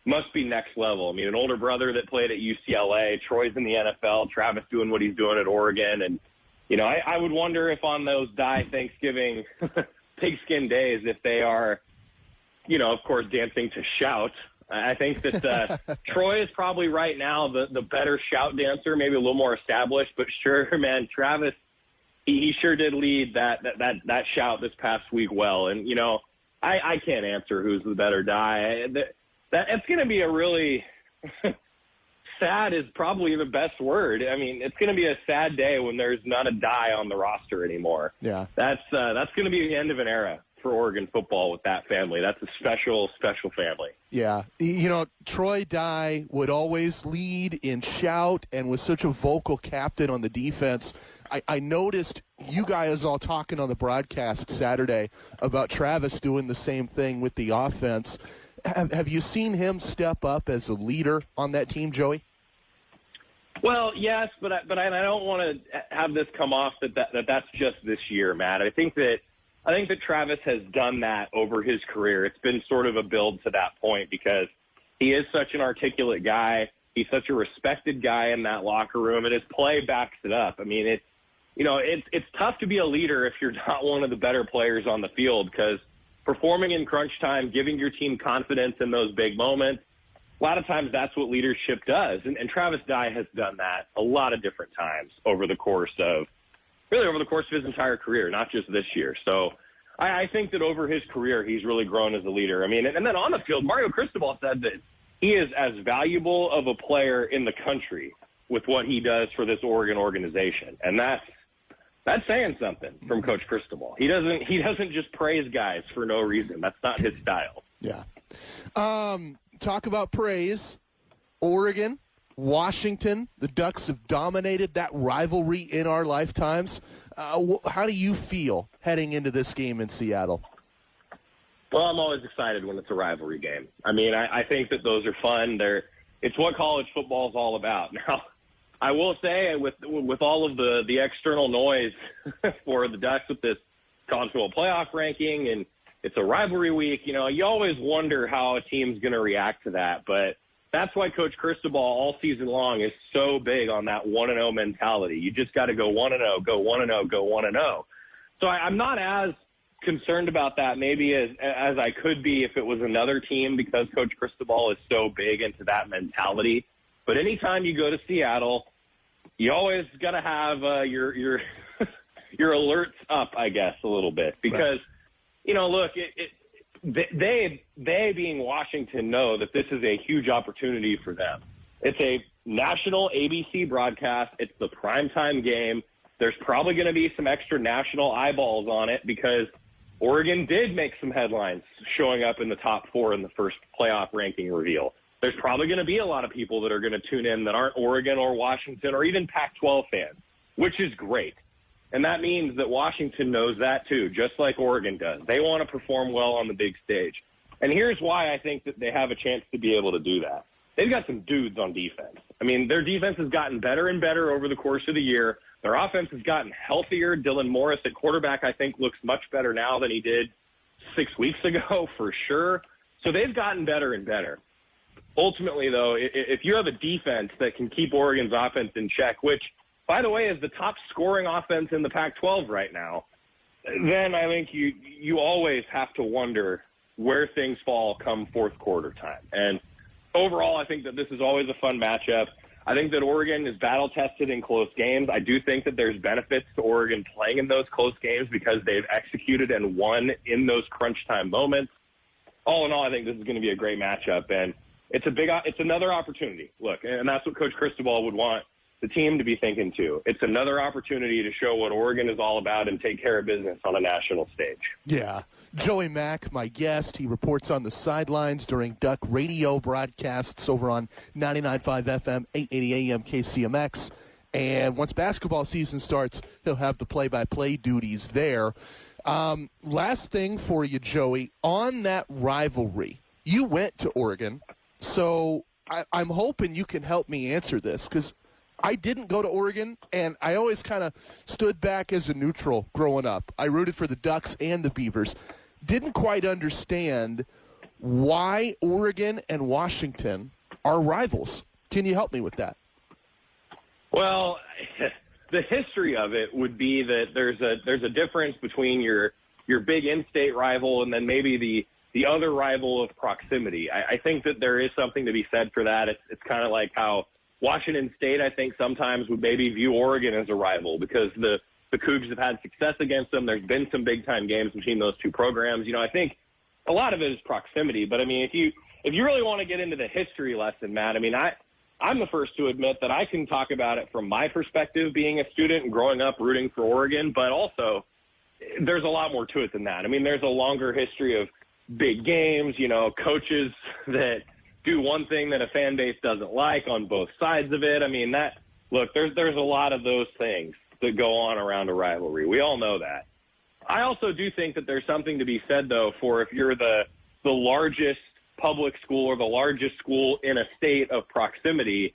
next level. I mean, an older brother that played at UCLA, Troy's in the NFL, Travis doing what he's doing at Oregon, and you know, I would wonder if on those Dye Thanksgiving pigskin days, if they are, you know, of course, dancing to Shout. I think that Troy is probably right now the better shout dancer, maybe a little more established. But sure, man, Travis, he sure did lead that shout this past week well. And, you know, I can't answer who's the better Dye. It's going to be a really sad is probably the best word. I mean, it's going to be a sad day when there's not a Dye on the roster anymore. Yeah, that's going to be the end of an era for Oregon football with that family. That's a special, special family. Yeah. You know, Troy Dye would always lead in shout and was such a vocal captain on the defense. I noticed you guys all talking on the broadcast Saturday about Travis doing the same thing with the offense. Have you seen him step up as a leader on that team, Joey? Well, yes, but I don't want to have this come off that's just this year, Matt. I think that Travis has done that over his career. It's been sort of a build to that point because he is such an articulate guy. He's such a respected guy in that locker room, and his play backs it up. I mean, it's tough to be a leader if you're not one of the better players on the field because performing in crunch time, giving your team confidence in those big moments, a lot of times that's what leadership does. And Travis Dye has done that a lot of different times over the course of his entire career, not just this year. So I think that over his career, he's really grown as a leader. I mean, and then on the field, Mario Cristobal said that he is as valuable of a player in the country with what he does for this Oregon organization. And that's saying something from Coach Cristobal. He doesn't just praise guys for no reason. That's not his style. Yeah. Talk about praise. Oregon, Washington, the Ducks have dominated that rivalry in our lifetimes. How do you feel heading into this game in Seattle? Well, I'm always excited when it's a rivalry game. I mean, I think that those are fun. It's what college football is all about. Now, I will say with all of the external noise for the Ducks with this college football playoff ranking and it's a rivalry week, you always wonder how a team's going to react to that. But that's why Coach Cristobal all season long is so big on that 1-0 mentality. You just got to go 1-0, go 1-0, go 1-0. So I'm not as concerned about that maybe as I could be if it was another team because Coach Cristobal is so big into that mentality. But anytime you go to Seattle, you always got to have your your alerts up, I guess, a little bit because, look, they being Washington know that this is a huge opportunity for them. It's a national ABC broadcast. It's the primetime game. There's probably going to be some extra national eyeballs on it because Oregon did make some headlines showing up in the top 4 in the first playoff ranking reveal. There's probably going to be a lot of people that are going to tune in that aren't Oregon or Washington or even Pac-12 fans, which is great. And that means that Washington knows that too, just like Oregon does. They want to perform well on the big stage. And here's why I think that they have a chance to be able to do that. They've got some dudes on defense. I mean, their defense has gotten better and better over the course of the year. Their offense has gotten healthier. Dylan Morris at quarterback, I think, looks much better now than he did 6 weeks ago for sure. So they've gotten better and better. Ultimately, though, if you have a defense that can keep Oregon's offense in check, which, by the way, is the top scoring offense in the Pac-12 right now, then I think you always have to wonder where things fall come fourth quarter time. And overall, I think that this is always a fun matchup. I think that Oregon is battle-tested in close games. I do think that there's benefits to Oregon playing in those close games because they've executed and won in those crunch time moments. All in all, I think this is going to be a great matchup, and it's another opportunity. Look, and that's what Coach Cristobal would want the team to be thinking too. It's another opportunity to show what Oregon is all about and take care of business on a national stage. Yeah. Joey Mack, my guest, he reports on the sidelines during Duck radio broadcasts over on 99.5 FM, 880 AM KCMX. And once basketball season starts, he'll have the play-by-play duties there. Last thing for you, Joey, on that rivalry, you went to Oregon, so I'm hoping you can help me answer this because I didn't go to Oregon, and I always kind of stood back as a neutral growing up. I rooted for the Ducks and the Beavers. Didn't quite understand why Oregon and Washington are rivals. Can you help me with that? Well, the history of it would be that there's a difference between your big in-state rival and then maybe the other rival of proximity. I think that there is something to be said for that. It's kind of like how Washington State, I think, sometimes would maybe view Oregon as a rival because the Cougs have had success against them. There's been some big-time games between those two programs. I think a lot of it is proximity. But, I mean, if you really want to get into the history lesson, Matt, I mean, I'm the first to admit that I can talk about it from my perspective being a student and growing up rooting for Oregon, but also there's a lot more to it than that. I mean, there's a longer history of big games, coaches that do one thing that a fan base doesn't like on both sides of it. I mean, there's a lot of those things that go on around a rivalry. We all know that. I also do think that there's something to be said, though, for if you're the largest public school or the largest school in a state of proximity,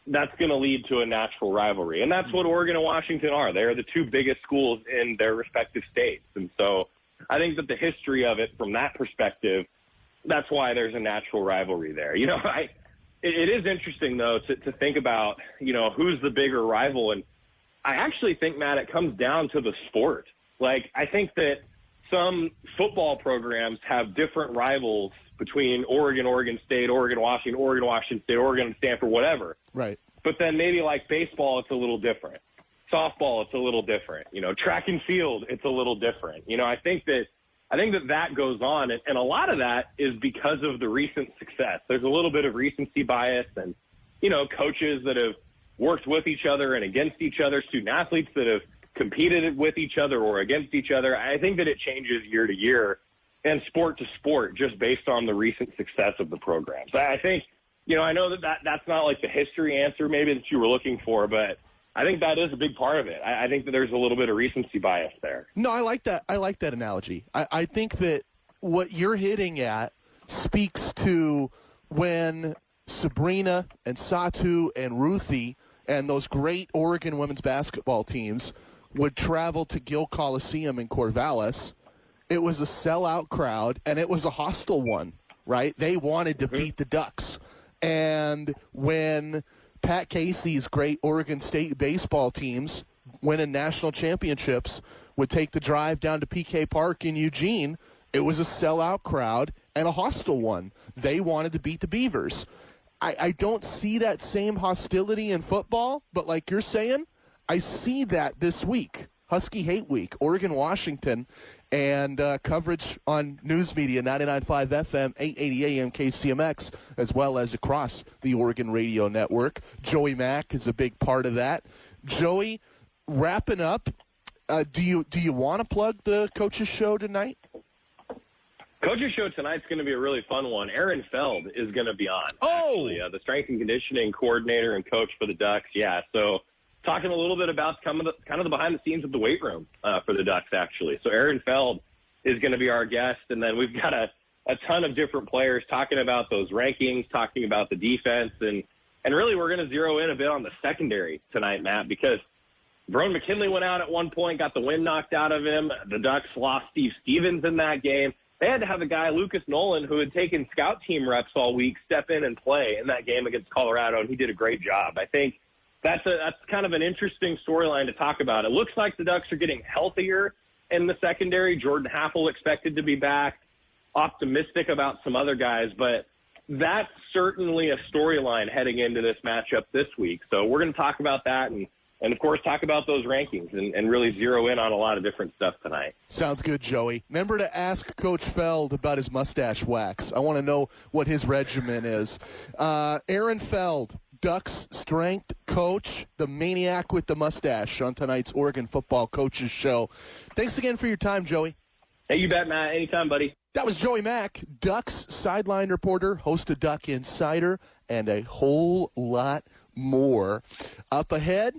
that's going to lead to a natural rivalry. And that's what Oregon and Washington are. They're the two biggest schools in their respective states. And so I think that the history of it from that perspective, that's why there's a natural rivalry there. It is interesting, though, to think about, who's the bigger rival. And I actually think, Matt, it comes down to the sport. Like, I think that some football programs have different rivals between Oregon, Oregon State, Oregon, Washington State, Oregon, Stanford, whatever. Right. But then maybe like baseball, it's a little different. Softball, it's a little different. Track and field, it's a little different. I think that goes on, and a lot of that is because of the recent success. There's a little bit of recency bias and, coaches that have worked with each other and against each other, student athletes that have competed with each other or against each other. I think that it changes year to year and sport to sport just based on the recent success of the programs. I think, I know that's not like the history answer maybe that you were looking for, but I think that is a big part of it. I think that there's a little bit of recency bias there. No, I like that. I like that analogy. I think that what you're hitting at speaks to when Sabrina and Satu and Ruthie and those great Oregon women's basketball teams would travel to Gill Coliseum in Corvallis. It was a sellout crowd, and it was a hostile one, right? They wanted to beat the Ducks. And when Pat Casey's great Oregon State baseball teams winning national championships would take the drive down to PK Park in Eugene, it was a sellout crowd and a hostile one. They wanted to beat the Beavers. I don't see that same hostility in football, but like you're saying, I see that this week. Husky Hate Week, Oregon-Washington, and coverage on News Media, 99.5 FM, 880 AM KCMX, as well as across the Oregon Radio Network. Joey Mack is a big part of that. Joey, wrapping up, do you want to plug the Coach's Show tonight? Coach's Show tonight's going to be a really fun one. Aaron Feld is going to be on. Actually, the strength and conditioning coordinator and coach for the Ducks. Yeah, so talking a little bit about kind of the behind the scenes of the weight room for the Ducks, actually. So Aaron Feld is going to be our guest, and then we've got a ton of different players talking about those rankings, talking about the defense, and really we're going to zero in a bit on the secondary tonight, Matt, because Verone McKinley went out at one point, got the wind knocked out of him. The Ducks lost Steve Stevens in that game. They had to have a guy, Lucas Nolan, who had taken scout team reps all week, step in and play in that game against Colorado, and he did a great job. I think that's kind of an interesting storyline to talk about. It looks like the Ducks are getting healthier in the secondary. Jordan Happel expected to be back. Optimistic about some other guys, but that's certainly a storyline heading into this matchup this week. So we're going to talk about that and of course, talk about those rankings and really zero in on a lot of different stuff tonight. Sounds good, Joey. Remember to ask Coach Feld about his mustache wax. I want to know what his regimen is. Aaron Feld, Ducks strength coach, the maniac with the mustache on tonight's Oregon Football Coaches Show. Thanks again for your time, Joey. Hey, you bet, Matt. Anytime, buddy. That was Joey Mack, Ducks sideline reporter, host of Duck Insider, and a whole lot more. Up ahead,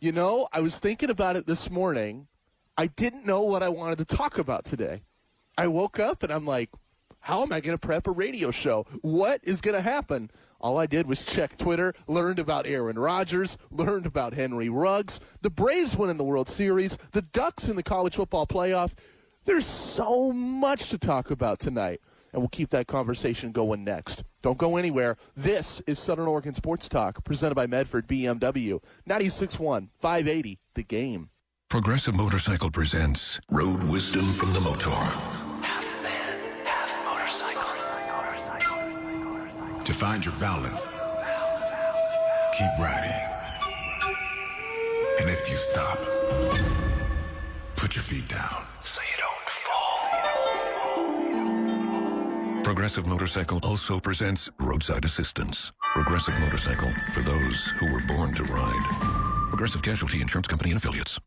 I was thinking about it this morning. I didn't know what I wanted to talk about today. I woke up and I'm like, how am I going to prep a radio show? What is going to happen? All I did was check Twitter, learned about Aaron Rodgers, learned about Henry Ruggs, the Braves winning the World Series, the Ducks in the college football playoff. There's so much to talk about tonight, and we'll keep that conversation going next. Don't go anywhere. This is Southern Oregon Sports Talk, presented by Medford BMW. 96.1, 580, The Game. Progressive Motorcycle presents Road Wisdom from the Motor. Half man, half motorcycle. To find your balance, keep riding. And if you stop, put your feet down. So you don't fall. Progressive Motorcycle also presents Roadside Assistance. Progressive Motorcycle, for those who were born to ride. Progressive Casualty Insurance Company and Affiliates.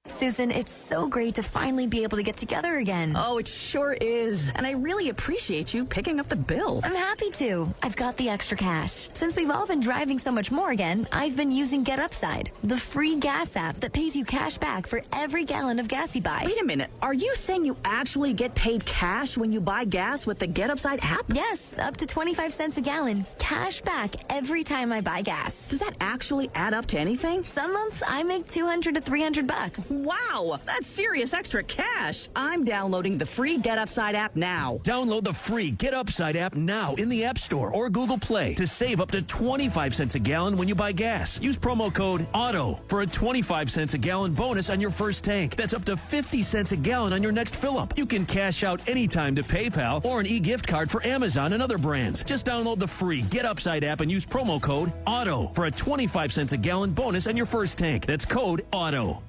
Susan, it's so great to finally be able to get together again. Oh, it sure is. And I really appreciate you picking up the bill. I'm happy to. I've got the extra cash. Since we've all been driving so much more again, I've been using Get Upside, the free gas app that pays you cash back for every gallon of gas you buy. Wait a minute. Are you saying you actually get paid cash when you buy gas with the Get Upside app? Yes, up to 25 cents a gallon. Cash back every time I buy gas. Does that actually add up to anything? Some months I make $200 to $300. Wow, that's serious extra cash. I'm downloading the free Get Upside app now. Download the free Get Upside app now in the App Store or Google Play to save up to 25 cents a gallon when you buy gas. Use promo code AUTO for a 25 cents a gallon bonus on your first tank. That's up to 50 cents a gallon on your next fill-up. You can cash out anytime to PayPal or an e-gift card for Amazon and other brands. Just download the free Get Upside app and use promo code AUTO for a 25 cents a gallon bonus on your first tank. That's code AUTO.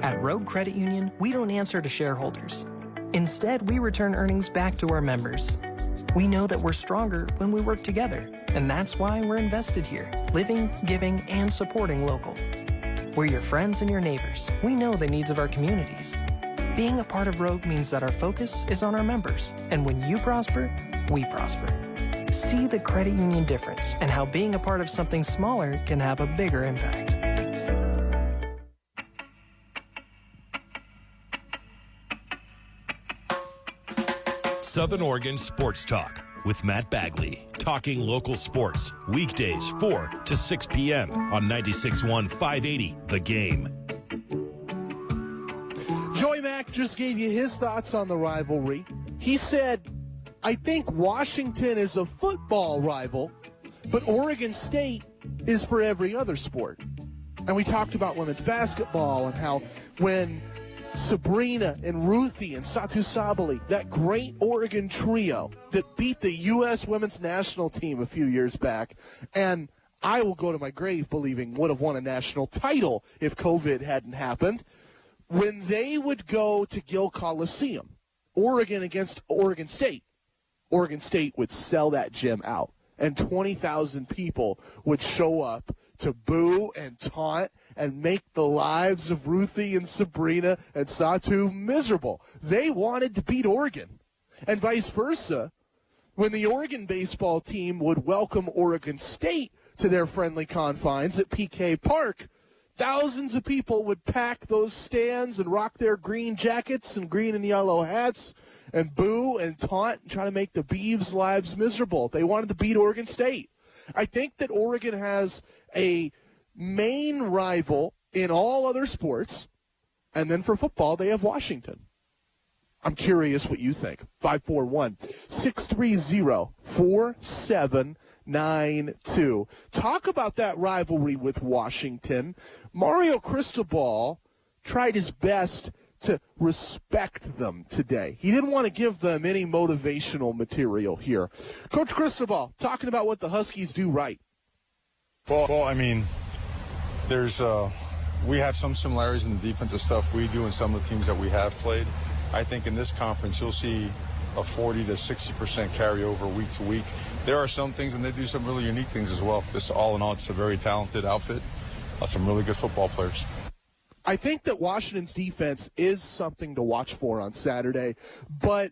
At Rogue Credit Union, we don't answer to shareholders. Instead, we return earnings back to our members. We know that we're stronger when we work together, and that's why we're invested here, living, giving, and supporting local. We're your friends and your neighbors. We know the needs of our communities. Being a part of Rogue means that our focus is on our members, and when you prosper, we prosper. See the credit union difference and how being a part of something smaller can have a bigger impact. Southern Oregon Sports Talk with Matt Bagley. Talking local sports. Weekdays 4 to 6 p.m. on 96.1 580 The Game. Joey Mack just gave you his thoughts on the rivalry. He said, I think Washington is a football rival, but Oregon State is for every other sport. And we talked about women's basketball and how when Sabrina and Ruthie and Satu Sabali, that great Oregon trio that beat the U.S. women's national team a few years back, and I will go to my grave believing would have won a national title if COVID hadn't happened. When they would go to Gill Coliseum, Oregon against Oregon State would sell that gym out, and 20,000 people would show up to boo and taunt and make the lives of Ruthie and Sabrina and Satu miserable. They wanted to beat Oregon. And vice versa, when the Oregon baseball team would welcome Oregon State to their friendly confines at PK Park, thousands of people would pack those stands and rock their green jackets and green and yellow hats and boo and taunt and try to make the Beavs' lives miserable. They wanted to beat Oregon State. I think that Oregon has a main rival in all other sports, and then for football, they have Washington. I'm curious what you think. 541-630-4792. Talk about that rivalry with Washington. Mario Cristobal tried his best to respect them today. He didn't want to give them any motivational material here. Coach Cristobal, talking about what the Huskies do right. Well, I mean, we have some similarities in the defensive stuff we do and some of the teams that we have played. I think in this conference you'll see a 40 to 60% carryover week to week. There are some things, and they do some really unique things as well. Just all in all, it's a very talented outfit. Some really good football players. I think that Washington's defense is something to watch for on Saturday, but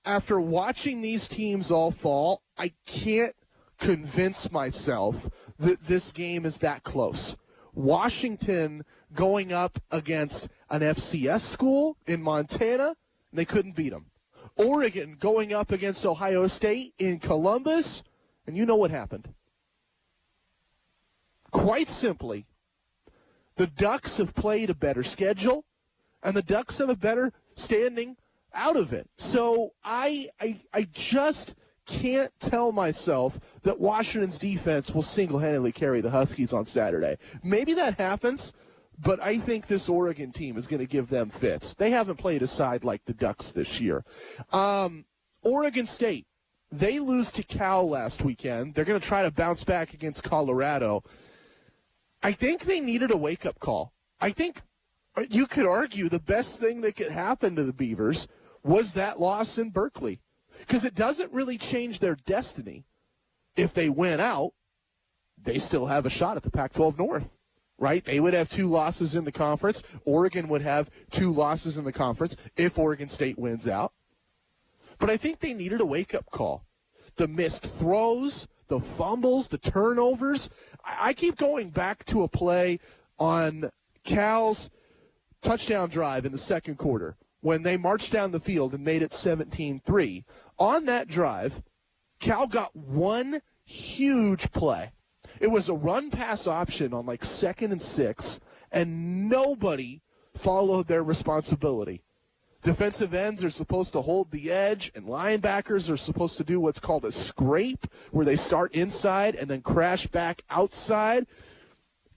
after watching these teams all fall, I can't convince myself that this game is that close. Washington going up against an FCS school in Montana, they couldn't beat them. Oregon going up against Ohio State in Columbus, and you know what happened. Quite simply, the Ducks have played a better schedule, and the Ducks have a better standing out of it. So I just can't tell myself that Washington's defense will single-handedly carry the Huskies on Saturday. Maybe that happens, but I think this Oregon team is going to give them fits. They haven't played a side like the Ducks this year. Oregon State, they lose to Cal last weekend. They're going to try to bounce back against Colorado. I think they needed a wake-up call. I think you could argue the best thing that could happen to the Beavers was that loss in Berkeley, because it doesn't really change their destiny. If they win out, they still have a shot at the Pac-12 North, right? They would have 2 losses in the conference. Oregon would have 2 losses in the conference if Oregon State wins out. But I think they needed a wake-up call. The missed throws, the fumbles, the turnovers. I keep going back to a play on Cal's touchdown drive in the second quarter when they marched down the field and made it 17-3. On that drive, Cal got one huge play. It was a run-pass option on like 2nd and 6, and nobody followed their responsibility. Defensive ends are supposed to hold the edge, and linebackers are supposed to do what's called a scrape, where they start inside and then crash back outside.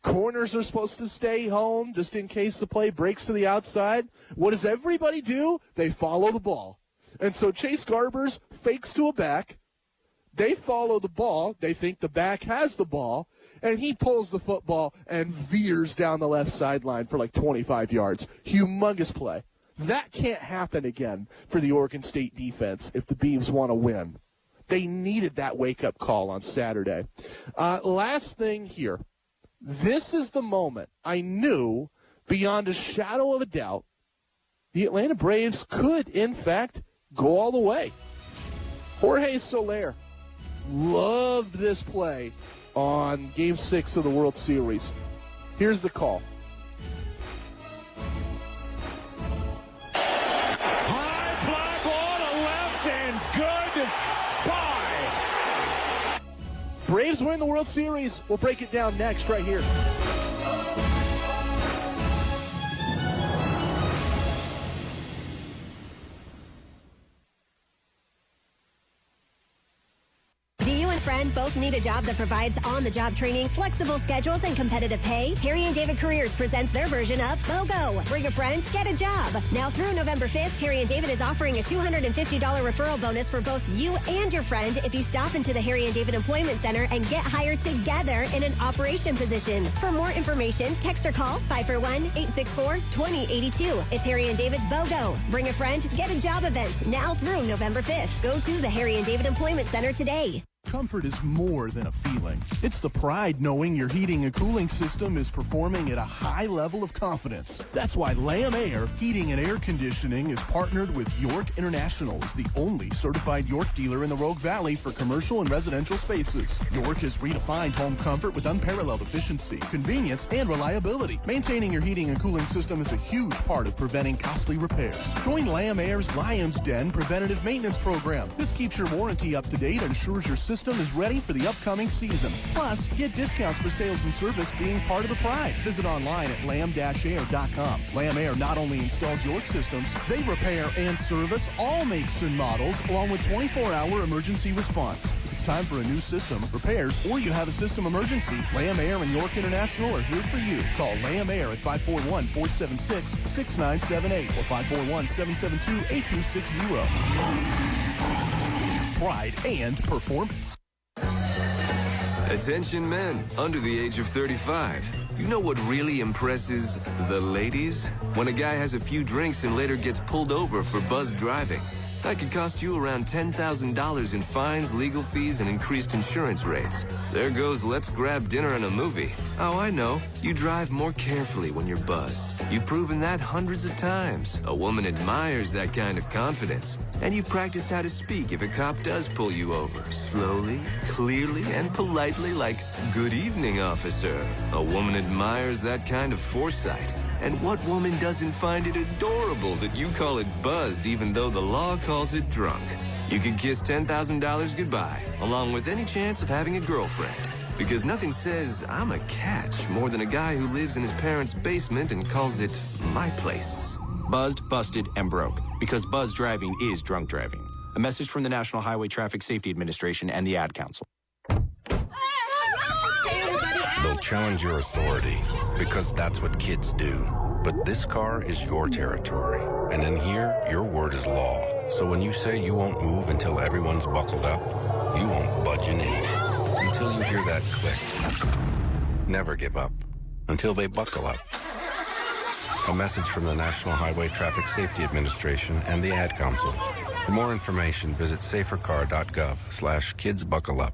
Corners are supposed to stay home just in case the play breaks to the outside. What does everybody do? They follow the ball. And so Chase Garbers fakes to a back. They follow the ball. They think the back has the ball, and he pulls the football and veers down the left sideline for like 25 yards. Humongous play. That can't happen again for the Oregon State defense if the Beavs want to win. They needed that wake-up call on Saturday. Last thing here. This is the moment I knew, beyond a shadow of a doubt, the Atlanta Braves could, in fact, go all the way. Jorge Soler loved this play on Game 6 of the World Series. Here's the call. High fly ball to left and goodbye. Braves win the World Series. We'll break it down next right here. Friend both need a job that provides on-the-job training, flexible schedules, and competitive pay? Harry and David Careers presents their version of BOGO. Bring a friend, get a job. Now through November 5th, Harry and David is offering a $250 referral bonus for both you and your friend if you stop into the Harry and David Employment Center and get hired together in an operation position. For more information, text or call 541-864-2082. It's Harry and David's BOGO. Bring a friend, get a job event now through November 5th. Go to the Harry and David Employment Center today. Comfort is more than a feeling. It's the pride knowing your heating and cooling system is performing at a high level of confidence. That's why Lamb Air Heating and Air Conditioning is partnered with York International as the only certified York dealer in the Rogue Valley for commercial and residential spaces. York has redefined home comfort with unparalleled efficiency, convenience, and reliability. Maintaining your heating and cooling system is a huge part of preventing costly repairs. Join Lamb Air's Lion's Den preventative maintenance program. This keeps your warranty up to date and ensures your system is ready for the upcoming season. Plus, get discounts for sales and service being part of the pride. Visit online at lamb-air.com. Lamb Air not only installs York systems, they repair and service all makes and models, along with 24-hour emergency response. If it's time for a new system, repairs, or you have a system emergency, Lamb Air and York International are here for you. Call Lamb Air at 541-476-6978 or 541-772-8260. Pride and performance. Attention men under the age of 35. You know what really impresses the ladies? When a guy has a few drinks and later gets pulled over for buzzed driving. That could cost you around $10,000 in fines, legal fees, and increased insurance rates. There goes let's grab dinner and a movie. Oh, I know. You drive more carefully when you're buzzed. You've proven that hundreds of times. A woman admires that kind of confidence. And you've practiced how to speak if a cop does pull you over. Slowly, clearly, and politely like, "Good evening, officer." A woman admires that kind of foresight. And what woman doesn't find it adorable that you call it buzzed even though the law calls it drunk? You could kiss $10,000 goodbye, along with any chance of having a girlfriend. Because nothing says I'm a catch more than a guy who lives in his parents' basement and calls it my place. Buzzed, busted, and broke. Because buzz driving is drunk driving. A message from the National Highway Traffic Safety Administration and the Ad Council. They'll challenge your authority because that's what kids do. But this car is your territory. And in here, your word is law. So when you say you won't move until everyone's buckled up, you won't budge an inch until you hear that click. Never give up until they buckle up. A message from the National Highway Traffic Safety Administration and the Ad Council. For more information, visit safercar.gov/kidsbuckleup.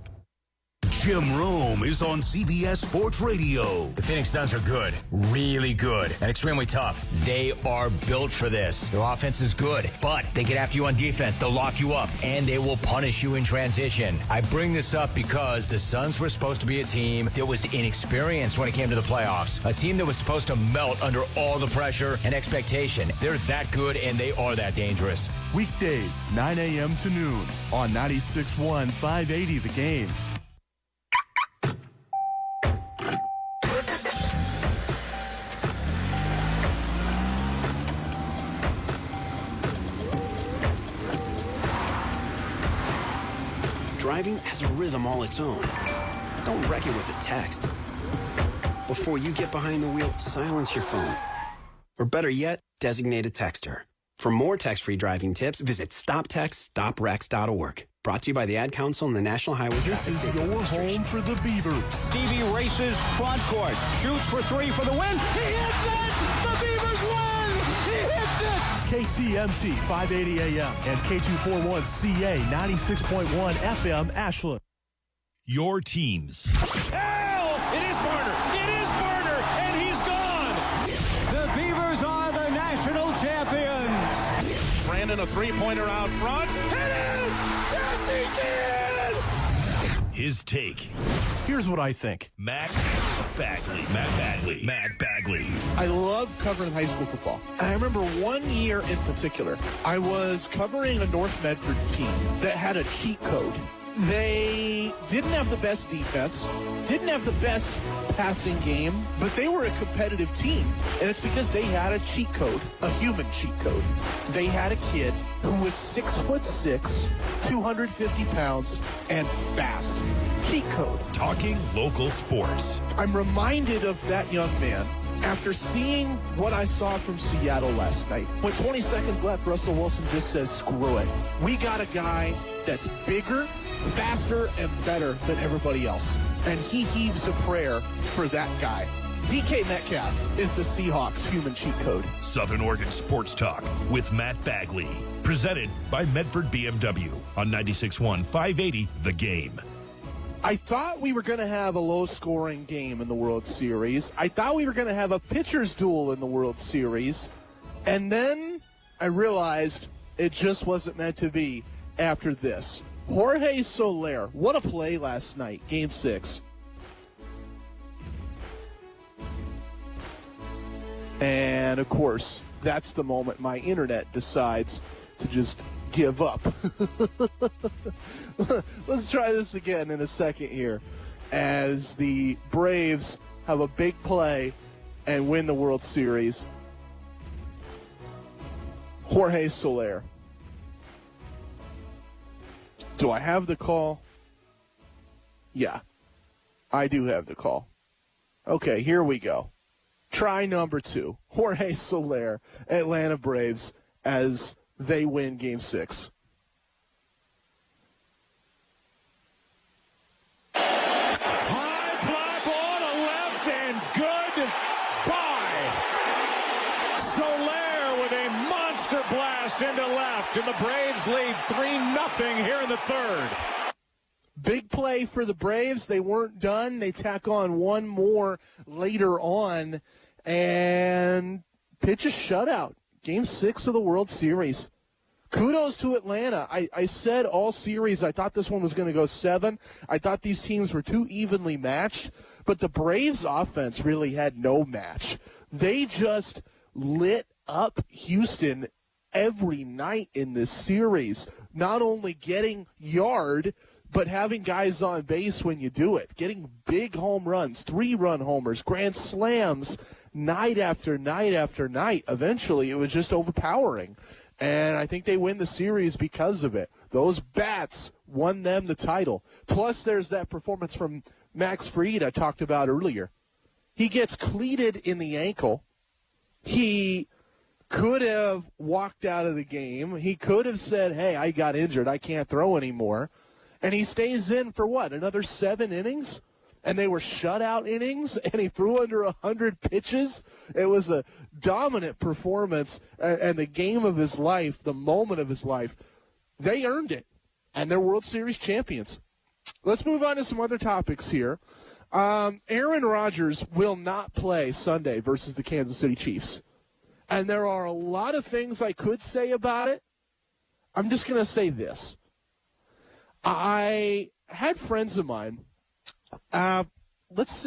Jim Rome is on CBS Sports Radio. The Phoenix Suns are good, really good, and extremely tough. They are built for this. Their offense is good, but they get after you on defense. They'll lock you up, and they will punish you in transition. I bring this up because the Suns were supposed to be a team that was inexperienced when it came to the playoffs. A team that was supposed to melt under all the pressure and expectation. They're that good, and they are that dangerous. Weekdays, 9 a.m. to noon on 96.1 580 The Game. Driving has a rhythm all its own. Don't wreck it with a text. Before you get behind the wheel, silence your phone. Or better yet, designate a texter. For more text-free driving tips, visit stoptextstoprex.org. Brought to you by the Ad Council and the National Highway Traffic Safety Administration. Home for the Beavers. Stevie races front court, shoots for three for the win. He hits it! The Beavers win! He hits it! KTMT 580 AM and K241CA 96.1 FM Ashland. Your teams. Hell! It is Barner! It is Barner! And he's gone! The Beavers are the national champions! Brandon, a three-pointer out front. Hit it! Yes, he did! His take. Here's what I think. Matt Bagley. I love covering high school football. And I remember one year in particular, I was covering a North Medford team that had a cheat code. They didn't have the best defense, didn't have the best passing game, but they were a competitive team. And it's because they had a cheat code, a human cheat code. They had a kid who was 6'6", 250 pounds, and fast. Cheat code. Talking local sports. I'm reminded of that young man after seeing what I saw from Seattle last night. When 20 seconds left, Russell Wilson just says, screw it. We got a guy that's bigger, faster, and better than everybody else. And he heaves a prayer for that guy. DK Metcalf is the Seahawks human cheat code. Southern Oregon Sports Talk with Matt Bagley. Presented by Medford BMW on 96.1 580 The Game. I thought we were going to have a low-scoring game in the World Series. I thought we were going to have a pitcher's duel in the World Series. And then I realized it just wasn't meant to be after this. Jorge Soler, what a play last night, Game 6. And, of course, that's the moment my internet decides to just give up. Let's try this again in a second here as the Braves have a big play and win the World Series. Jorge Soler. Do I have the call? Yeah, I do have the call. Okay, here we go. Try number 2. Jorge Soler, Atlanta Braves, as they win Game 6. High fly ball to left and goodbye. Soler with a monster blast into left, and the Braves lead 3-0 here in the third. Big play for the Braves. They weren't done. They tack on one more later on and pitch a shutout. Game 6 of the World Series. Kudos to Atlanta. I said all series, I thought this one was going to go 7. I thought these teams were too evenly matched, but the Braves offense really had no match. They just lit up Houston every night in this series, not only getting yard, but having guys on base when you do it, getting big home runs, 3-run homers, grand slams, night after night after night. Eventually, it was just overpowering. And I think they win the series because of it. Those bats won them the title. Plus, there's that performance from Max Fried I talked about earlier. He gets cleated in the ankle. He could have walked out of the game. He could have said, hey, I got injured. I can't throw anymore. And he stays in for what, another 7 innings? And they were shutout innings, and he threw under 100 pitches. It was a dominant performance, and the game of his life, the moment of his life. They earned it, and they're World Series champions. Let's move on to some other topics here. Aaron Rodgers will not play Sunday versus the Kansas City Chiefs. And there are a lot of things I could say about it. I'm just going to say this. I had friends of mine. Let's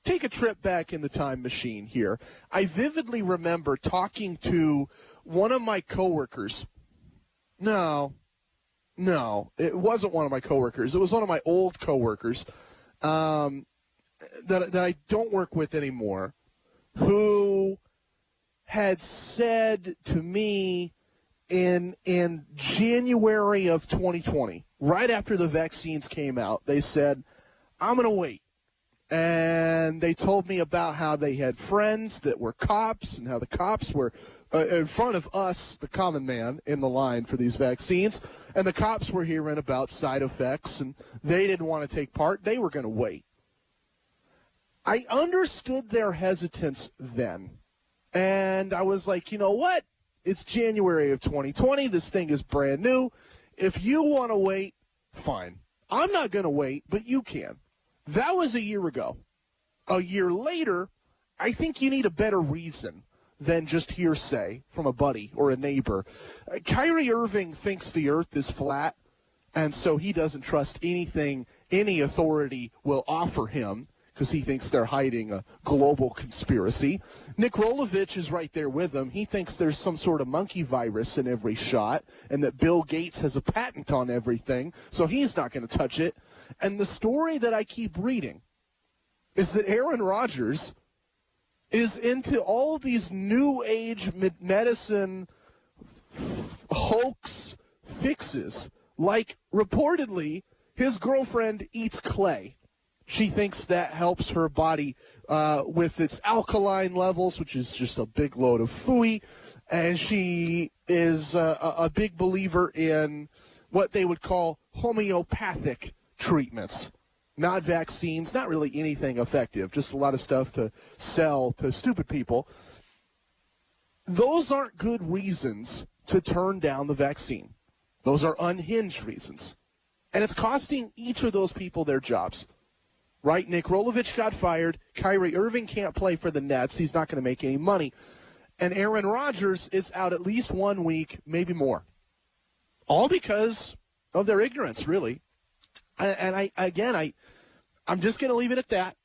take a trip back in the time machine here. I vividly remember talking to one of my coworkers. No, it wasn't one of my coworkers. It was one of my old coworkers that I don't work with anymore, who had said to me in January of 2020, right after the vaccines came out, they said, I'm going to wait. And they told me about how they had friends that were cops and how the cops were in front of us, the common man, in the line for these vaccines. And the cops were hearing about side effects, and they didn't want to take part. They were going to wait. I understood their hesitance then. And I was like, you know what? It's January of 2020. This thing is brand new. If you want to wait, fine. I'm not going to wait, but you can. That was a year ago. A year later, I think you need a better reason than just hearsay from a buddy or a neighbor. Kyrie Irving thinks the earth is flat, and so he doesn't trust anything any authority will offer him because he thinks they're hiding a global conspiracy. Nick Rolovich is right there with him. He thinks there's some sort of monkey virus in every shot and that Bill Gates has a patent on everything, so he's not going to touch it. And the story that I keep reading is that Aaron Rodgers is into all these new age medicine hoax fixes. Like, reportedly, his girlfriend eats clay. She thinks that helps her body with its alkaline levels, which is just a big load of phooey. And she is a big believer in what they would call homeopathic treatments. Not vaccines, not really anything effective, just a lot of stuff to sell to stupid people. Those aren't good reasons to turn down the vaccine. Those are unhinged reasons. And it's costing each of those people their jobs. Right? Nick Rolovich got fired. Kyrie Irving can't play for the Nets. He's not going to make any money. And Aaron Rodgers is out at least 1 week, maybe more. All because of their ignorance, really. And I'm just going to leave it at that.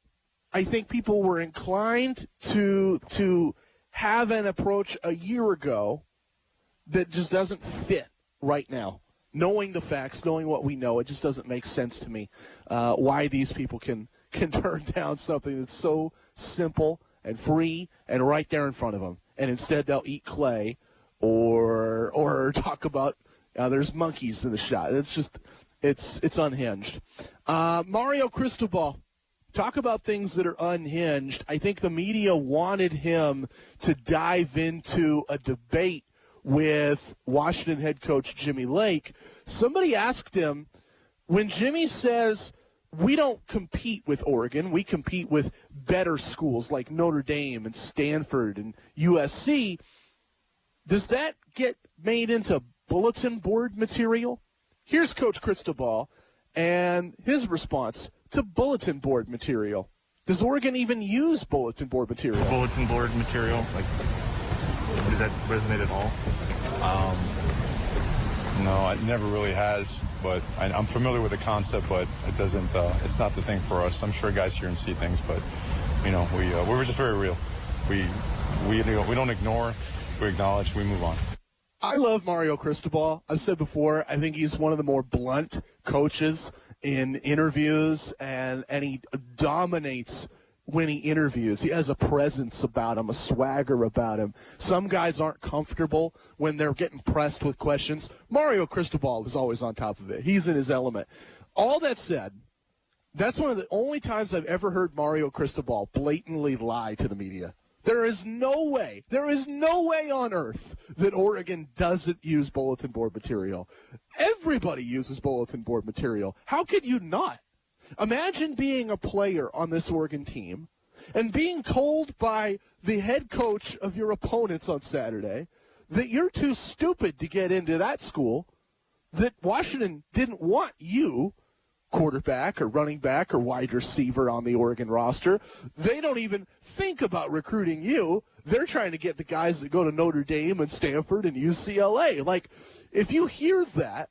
I think people were inclined to have an approach a year ago that just doesn't fit right now. Knowing the facts, knowing what we know, it just doesn't make sense to me why these people can turn down something that's so simple and free and right there in front of them. And instead they'll eat clay or talk about there's monkeys in the shot. It's just it's unhinged. Mario Cristobal, talk about things that are unhinged. I think the media wanted him to dive into a debate with Washington head coach Jimmy Lake. Somebody asked him, when Jimmy says, we don't compete with Oregon, we compete with better schools like Notre Dame and Stanford and USC, does that get made into bulletin board material? Here's Coach Cristobal and his response to bulletin board material. Does Oregon even use bulletin board material? Bulletin board material, does that resonate at all? No, it never really has, but I'm familiar with the concept, but it doesn't, it's not the thing for us. I'm sure guys here and see things, but, we're just very real. We don't ignore, we acknowledge, we move on. I love Mario Cristobal. I've said before, I think he's one of the more blunt coaches in interviews, and he dominates when he interviews. He has a presence about him, a swagger about him. Some guys aren't comfortable when they're getting pressed with questions. Mario Cristobal is always on top of it. He's in his element. All that said, that's one of the only times I've ever heard Mario Cristobal blatantly lie to the media. There is no way on earth that Oregon doesn't use bulletin board material. Everybody uses bulletin board material. How could you not? Imagine being a player on this Oregon team and being told by the head coach of your opponents on Saturday that you're too stupid to get into that school, that Washington didn't want you, quarterback or running back or wide receiver on the Oregon roster. They don't even think about recruiting you. They're trying to get the guys that go to Notre Dame and Stanford and UCLA. If you hear that,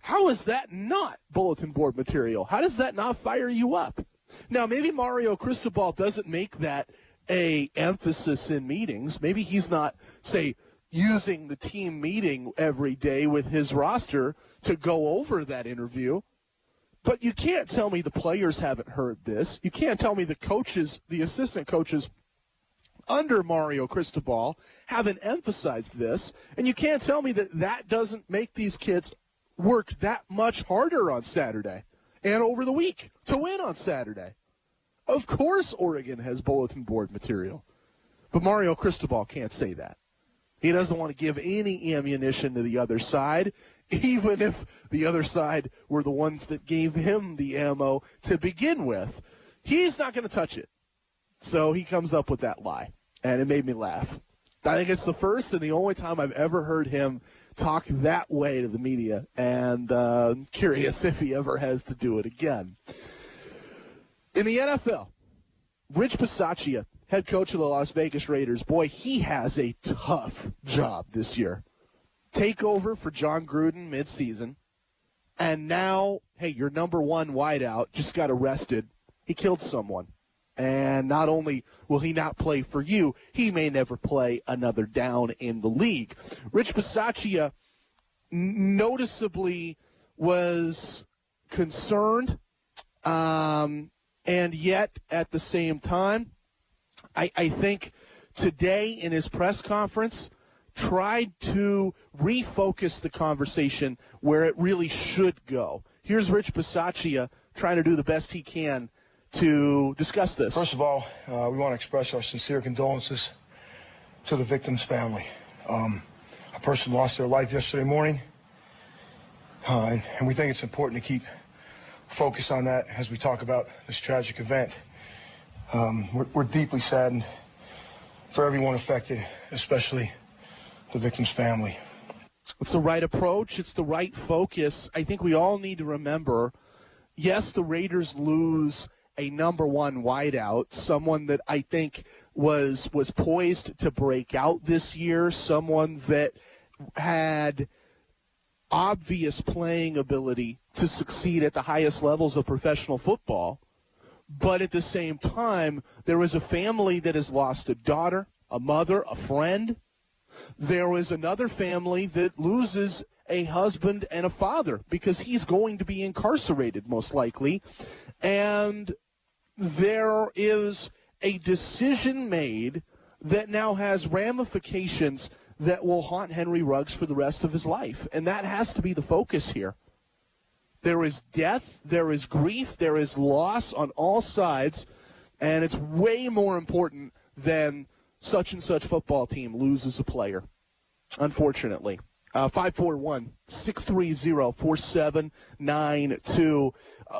how is that not bulletin board material? How does that not fire you up? Now, maybe Mario Cristobal doesn't make that a emphasis in meetings. Maybe he's not, say, using the team meeting every day with his roster to go over that interview. But you can't tell me the players haven't heard this. You can't tell me the coaches, the assistant coaches under Mario Cristobal haven't emphasized this. And you can't tell me that doesn't make these kids work that much harder on Saturday and over the week to win on Saturday. Of course Oregon has bulletin board material, but Mario Cristobal can't say that. He doesn't want to give any ammunition to the other side, even if the other side were the ones that gave him the ammo to begin with. He's not going to touch it. So he comes up with that lie, and it made me laugh. I think it's the first and the only time I've ever heard him talk that way to the media, and I'm curious if he ever has to do it again. In the NFL, Rich Bisaccia, head coach of the Las Vegas Raiders, boy, he has a tough job this year. Takeover for John Gruden midseason, and now, hey, your number one wideout just got arrested. He killed someone. And not only will he not play for you, he may never play another down in the league. Rich Bisaccia noticeably was concerned, and yet at the same time, I think today in his press conference tried to refocus the conversation where it really should go. Here's Rich Bisaccia trying to do the best he can to discuss this. First of all, we want to express our sincere condolences to the victim's family. A person lost their life yesterday morning, and we think it's important to keep focused on that as we talk about this tragic event. We're deeply saddened for everyone affected, especially the victim's family. It's the right approach. It's the right focus. I think we all need to remember, yes, the Raiders lose a number one wideout, someone that I think was poised to break out this year, someone that had obvious playing ability to succeed at the highest levels of professional football. But at the same time, there is a family that has lost a daughter, a mother, a friend. There is another family that loses a husband and a father because he's going to be incarcerated most likely. And there is a decision made that now has ramifications that will haunt Henry Ruggs for the rest of his life. And that has to be the focus here. There is death, there is grief, there is loss on all sides, and it's way more important than such and such football team loses a player, unfortunately. 541-630-4792.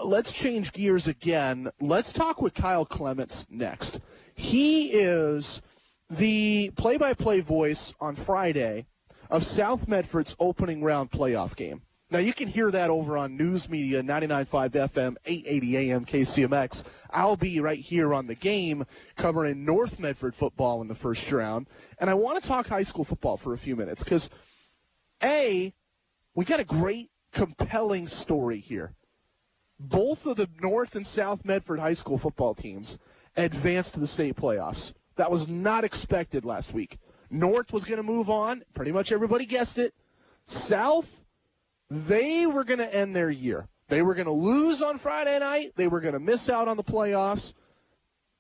Let's change gears again. Let's talk with Kyle Clements next. He is the play-by-play voice on Friday of South Medford's opening round playoff game. Now, you can hear that over on News Media 99.5 FM, 880 AM KCMX. I'll be right here on the game covering North Medford football in the first round. And I want to talk high school football for a few minutes because we got a great, compelling story here. Both of the North and South Medford high school football teams advanced to the state playoffs. That was not expected last week. North was going to move on. Pretty much everybody guessed it. South, they were going to end their year. They were going to lose on Friday night. They were going to miss out on the playoffs.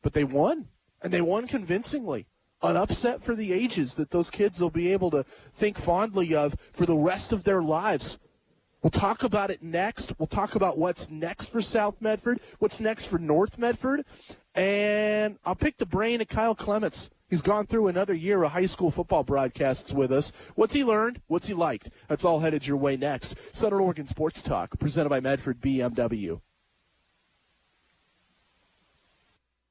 But they won, and they won convincingly. An upset for the ages that those kids will be able to think fondly of for the rest of their lives. We'll talk about it next. We'll talk about what's next for South Medford, what's next for North Medford, and I'll pick the brain of Kyle Clements. He's gone through another year of high school football broadcasts with us. What's he learned? What's he liked? That's all headed your way next. Southern Oregon Sports Talk, presented by Medford BMW.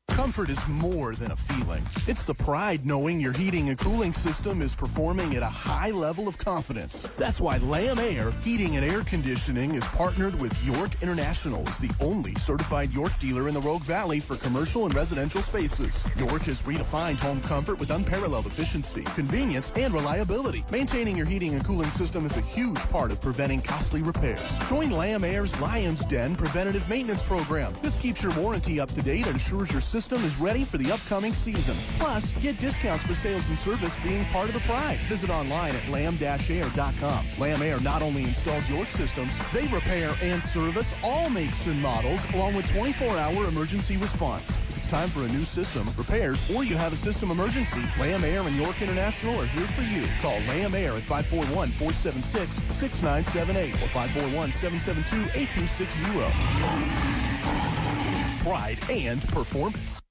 Comfort is more than a feeling. It's the pride knowing your heating and cooling system is performing at a high level of confidence. That's why Lamb Air Heating and Air Conditioning is partnered with York International as the only certified York dealer in the Rogue Valley for commercial and residential spaces. York has redefined home comfort with unparalleled efficiency, convenience, and reliability. Maintaining your heating and cooling system is a huge part of preventing costly repairs. Join Lamb Air's Lion's Den preventative maintenance program. This keeps your warranty up to date and ensures your system is ready for the upcoming season. Plus, get discounts for sales and service being part of the pride. Visit online at lamb-air.com. Lamb Air not only installs York systems, they repair and service all makes and models, along with 24-hour emergency response. If it's time for a new system, repairs, or you have a system emergency, Lamb Air and York International are here for you. Call Lamb Air at 541-476-6978 or 541-772-8260. Pride and performance.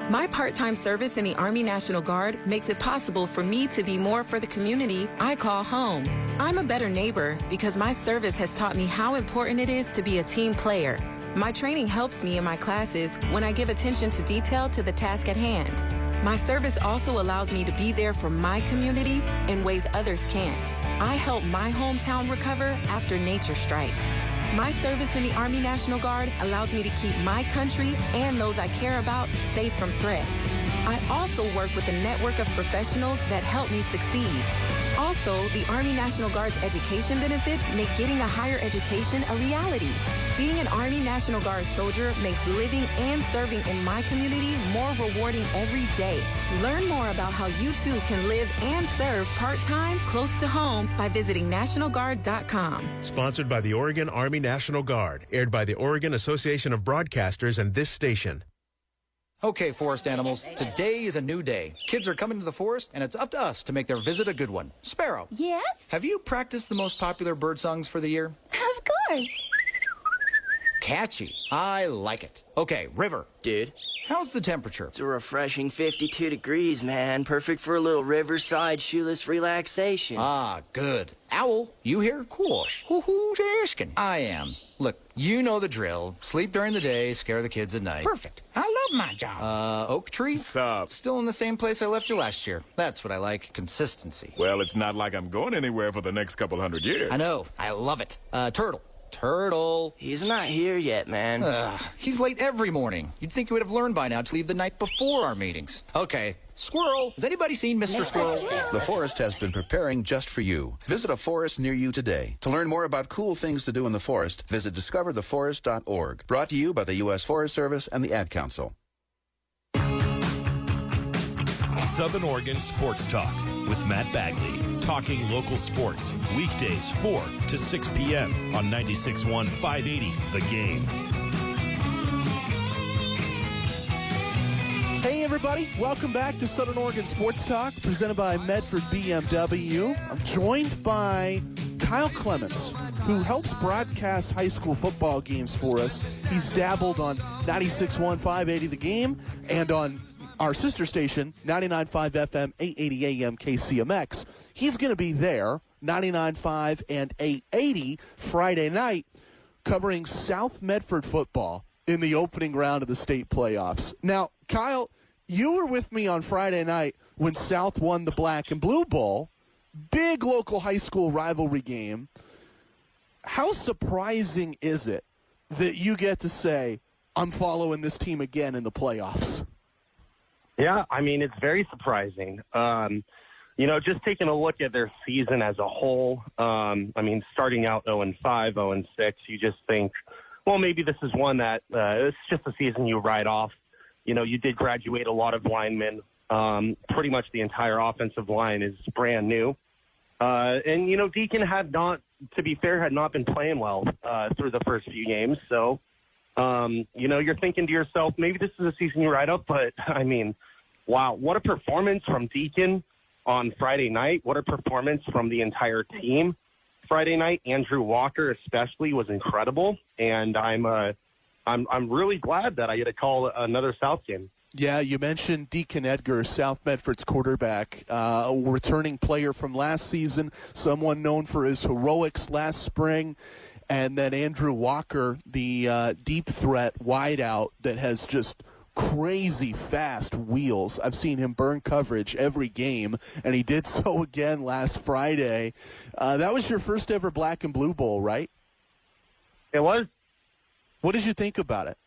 My part-time service in the Army National Guard makes it possible for me to be more for the community I call home. I'm a better neighbor because my service has taught me how important it is to be a team player. My training helps me in my classes when I give attention to detail to the task at hand. My service also allows me to be there for my community in ways others can't. I help my hometown recover after nature strikes. My service in the Army National Guard allows me to keep my country and those I care about safe from threats. I also work with a network of professionals that help me succeed. Also, the Army National Guard's education benefits make getting a higher education a reality. Being an Army National Guard soldier makes living and serving in my community more rewarding every day. Learn more about how you too can live and serve part-time close to home by visiting NationalGuard.com. Sponsored by the Oregon Army National Guard. Aired by the Oregon Association of Broadcasters and this station. Okay, forest animals, today is a new day. Kids are coming to the forest, and it's up to us to make their visit a good one. Sparrow. Yes? Have you practiced the most popular bird songs for the year? Of course. Catchy. I like it. Okay, River. Dude. How's the temperature? It's a refreshing 52 degrees, man. Perfect for a little riverside shoeless relaxation. Ah, good. Owl, you here? Course. Who's asking? I am. Look, you know the drill. Sleep during the day, scare the kids at night. Perfect. I love my job. Oak Tree? What's up? Still in the same place I left you last year. That's what I like. Consistency. Well, it's not like I'm going anywhere for the next couple hundred years. I know. I love it. Turtle. Turtle. He's not here yet, man. He's late every morning. You'd think he would have learned by now to leave the night before our meetings. Okay. Squirrel. Has anybody seen Mr. Squirrel? The forest has been preparing just for you. Visit a forest near you today. To learn more about cool things to do in the forest, visit discovertheforest.org. Brought to you by the U.S. Forest Service and the Ad Council. Southern Oregon Sports Talk with Matt Bagley. Talking local sports. Weekdays 4 to 6 p.m. on 96.1 580 The Game. Hey everybody, welcome back to Southern Oregon Sports Talk, presented by Medford BMW. I'm joined by Kyle Clements, who helps broadcast high school football games for us. He's dabbled on 96.1 580 The Game and on our sister station, 99.5 FM, 880 AM KCMX. He's going to be there, 99.5 and 880 Friday night, covering South Medford football in the opening round of the state playoffs. Now, Kyle, you were with me on Friday night when South won the Black and Blue Bowl. Big local high school rivalry game. How surprising is it that you get to say, I'm following this team again in the playoffs? Yeah, I mean, it's very surprising. Just taking a look at their season as a whole, starting out 0-5, 0-6, you just think, well, maybe this is one that it's just a season you write off. You did graduate a lot of linemen. Pretty much the entire offensive line is brand new. Deacon had not been playing well through the first few games. So, you're thinking to yourself, maybe this is a season you write up. But, wow, what a performance from Deacon on Friday night. What a performance from the entire team Friday night. Andrew Walker especially was incredible. And I'm really glad that I get to call another South game. Yeah, you mentioned Deacon Edgar, South Medford's quarterback, a returning player from last season, someone known for his heroics last spring, and then Andrew Walker, the deep threat wideout that has just crazy fast wheels. I've seen him burn coverage every game, and he did so again last Friday. That was your first ever Black and Blue Bowl, right? It was. What did you think about it?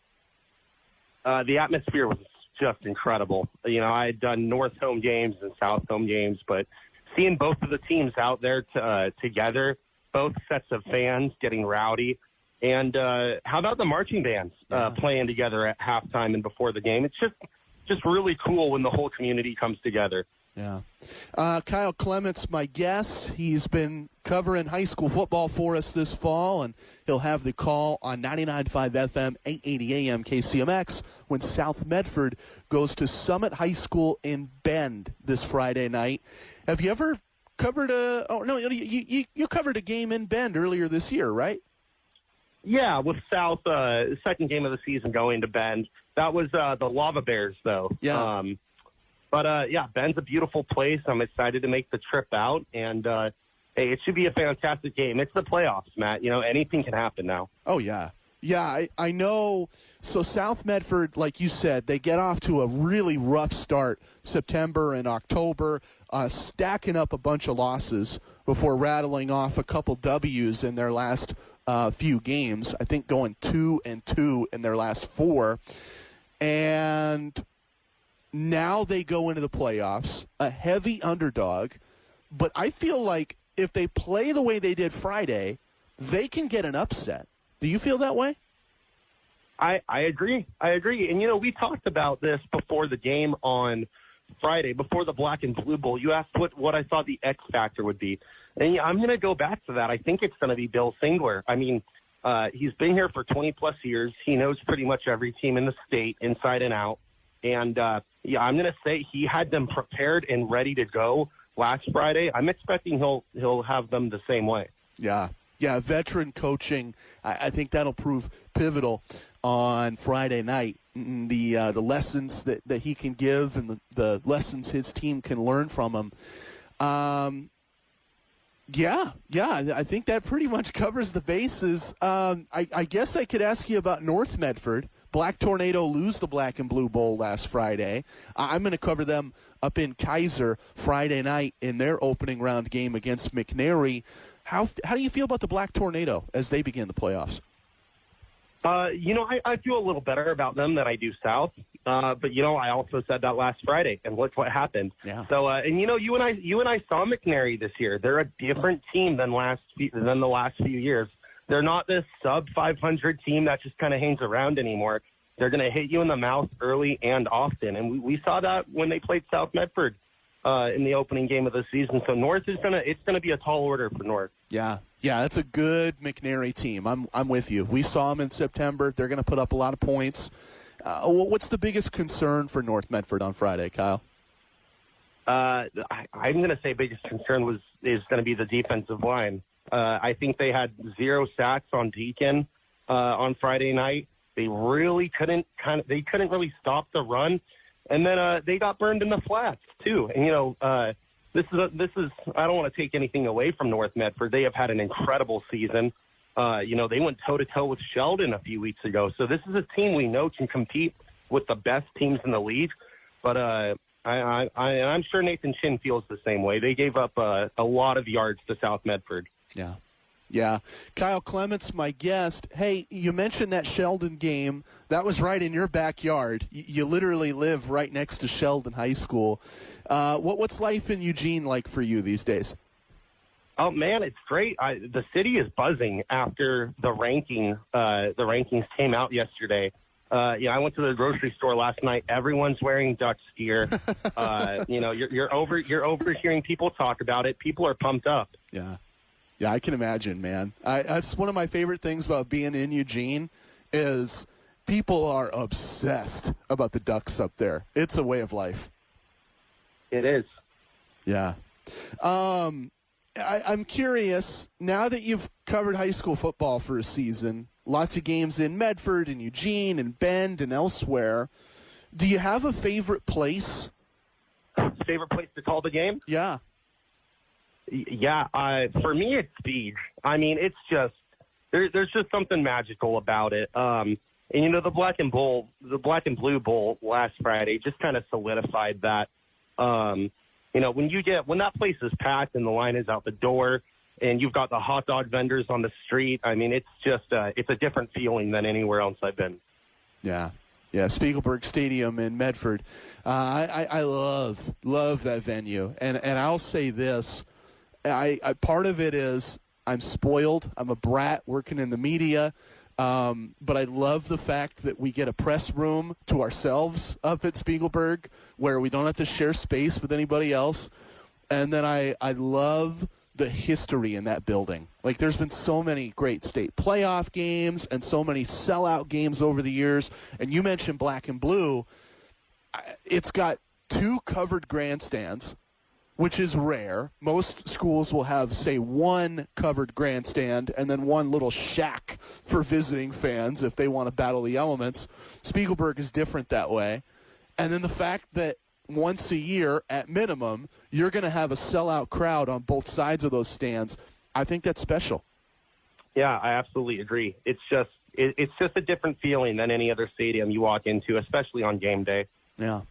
The atmosphere was just incredible. I had done North home games and South home games, but seeing both of the teams out there together, both sets of fans getting rowdy, and how about the marching bands playing together at halftime and before the game? It's just really cool when the whole community comes together. Yeah. Kyle Clements, my guest. He's been covering high school football for us this fall, and he'll have the call on 99.5 FM, 880 AM KCMX when South Medford goes to Summit High School in Bend this Friday night. Have you ever covered you covered a game in Bend earlier this year, right? Yeah, with South, second game of the season going to Bend. That was the Lava Bears, though. Yeah. Bend's a beautiful place. I'm excited to make the trip out, and it should be a fantastic game. It's the playoffs, Matt. Anything can happen now. Oh, yeah. Yeah, I know. So South Medford, like you said, they get off to a really rough start September and October, stacking up a bunch of losses before rattling off a couple W's in their last few games. I think going 2-2 in their last 4. And now they go into the playoffs, a heavy underdog. But I feel like if they play the way they did Friday, they can get an upset. Do you feel that way? I agree. And, we talked about this before the game on Friday, before the Black and Blue Bowl. You asked what I thought the X factor would be. And I'm going to go back to that. I think it's going to be Bill Singler. I mean, he's been here for 20-plus years. He knows pretty much every team in the state inside and out. And, I'm going to say he had them prepared and ready to go last Friday. I'm expecting he'll have them the same way. Yeah. Yeah, veteran coaching, I think that'll prove pivotal on Friday night. The lessons that he can give and the lessons his team can learn from him. Yeah, I think that pretty much covers the bases. I guess I could ask you about North Medford. Black Tornado lose the Black and Blue Bowl last Friday. I'm going to cover them up in Kaiser Friday night in their opening round game against McNary. How do you feel about the Black Tornado as they begin the playoffs? I feel a little better about them than I do South. But I also said that last Friday, and look what happened. Yeah. So, you and I saw McNary this year. They're a different team than the last few years. They're not this sub 500 team that just kind of hangs around anymore. They're going to hit you in the mouth early and often, and we saw that when they played South Medford in the opening game of the season. So North it's gonna be a tall order for North. Yeah, that's a good McNary team. I'm with you. We saw them in September. They're going to put up a lot of points. What's the biggest concern for North Medford on Friday, Kyle? I'm going to say biggest concern is going to be the defensive line. I think they had 0 sacks on Deacon on Friday night. They really couldn't really stop the run, and then they got burned in the flats too. And this is I don't want to take anything away from North Medford. They have had an incredible season. They went toe-to-toe with Sheldon a few weeks ago. So this is a team we know can compete with the best teams in the league. But I'm sure Nathan Chin feels the same way. They gave up a lot of yards to South Medford. Yeah. Kyle Clements, my guest. Hey, you mentioned that Sheldon game. That was right in your backyard. You literally live right next to Sheldon High School. What's life in Eugene like for you these days? Oh man, it's great. The city is buzzing after the rankings came out yesterday. I went to the grocery store last night. Everyone's wearing Ducks gear. You're overhearing people talk about it. People are pumped up. Yeah, I can imagine, man. That's one of my favorite things about being in Eugene is people are obsessed about the Ducks up there. It's a way of life. It is. Yeah. I'm curious, now that you've covered high school football for a season, lots of games in Medford and Eugene and Bend and elsewhere, do you have a favorite place? Favorite place to call the game? Yeah. Yeah, for me, it's Beach. I mean, it's just there's just something magical about it. And the Black and Blue Bowl last Friday just kind of solidified that. When that place is packed and the line is out the door, and you've got the hot dog vendors on the street. I mean, it's just it's a different feeling than anywhere else I've been. Yeah, Spiegelberg Stadium in Medford. I love that venue, and I'll say this. I part of it is I'm spoiled. I'm a brat working in the media, but I love the fact that we get a press room to ourselves up at Spiegelberg where we don't have to share space with anybody else. And then I love the history in that building. Like, there's been so many great state playoff games and so many sellout games over the years. And you mentioned Black and Blue. It's got 2 covered grandstands, which is rare. Most schools will have, say, 1 covered grandstand and then 1 little shack for visiting fans if they want to battle the elements. Spiegelberg is different that way. And then the fact that once a year, at minimum, you're going to have a sellout crowd on both sides of those stands, I think that's special. Yeah, I absolutely agree. It's just, it's just a different feeling than any other stadium you walk into, especially on game day. Yeah.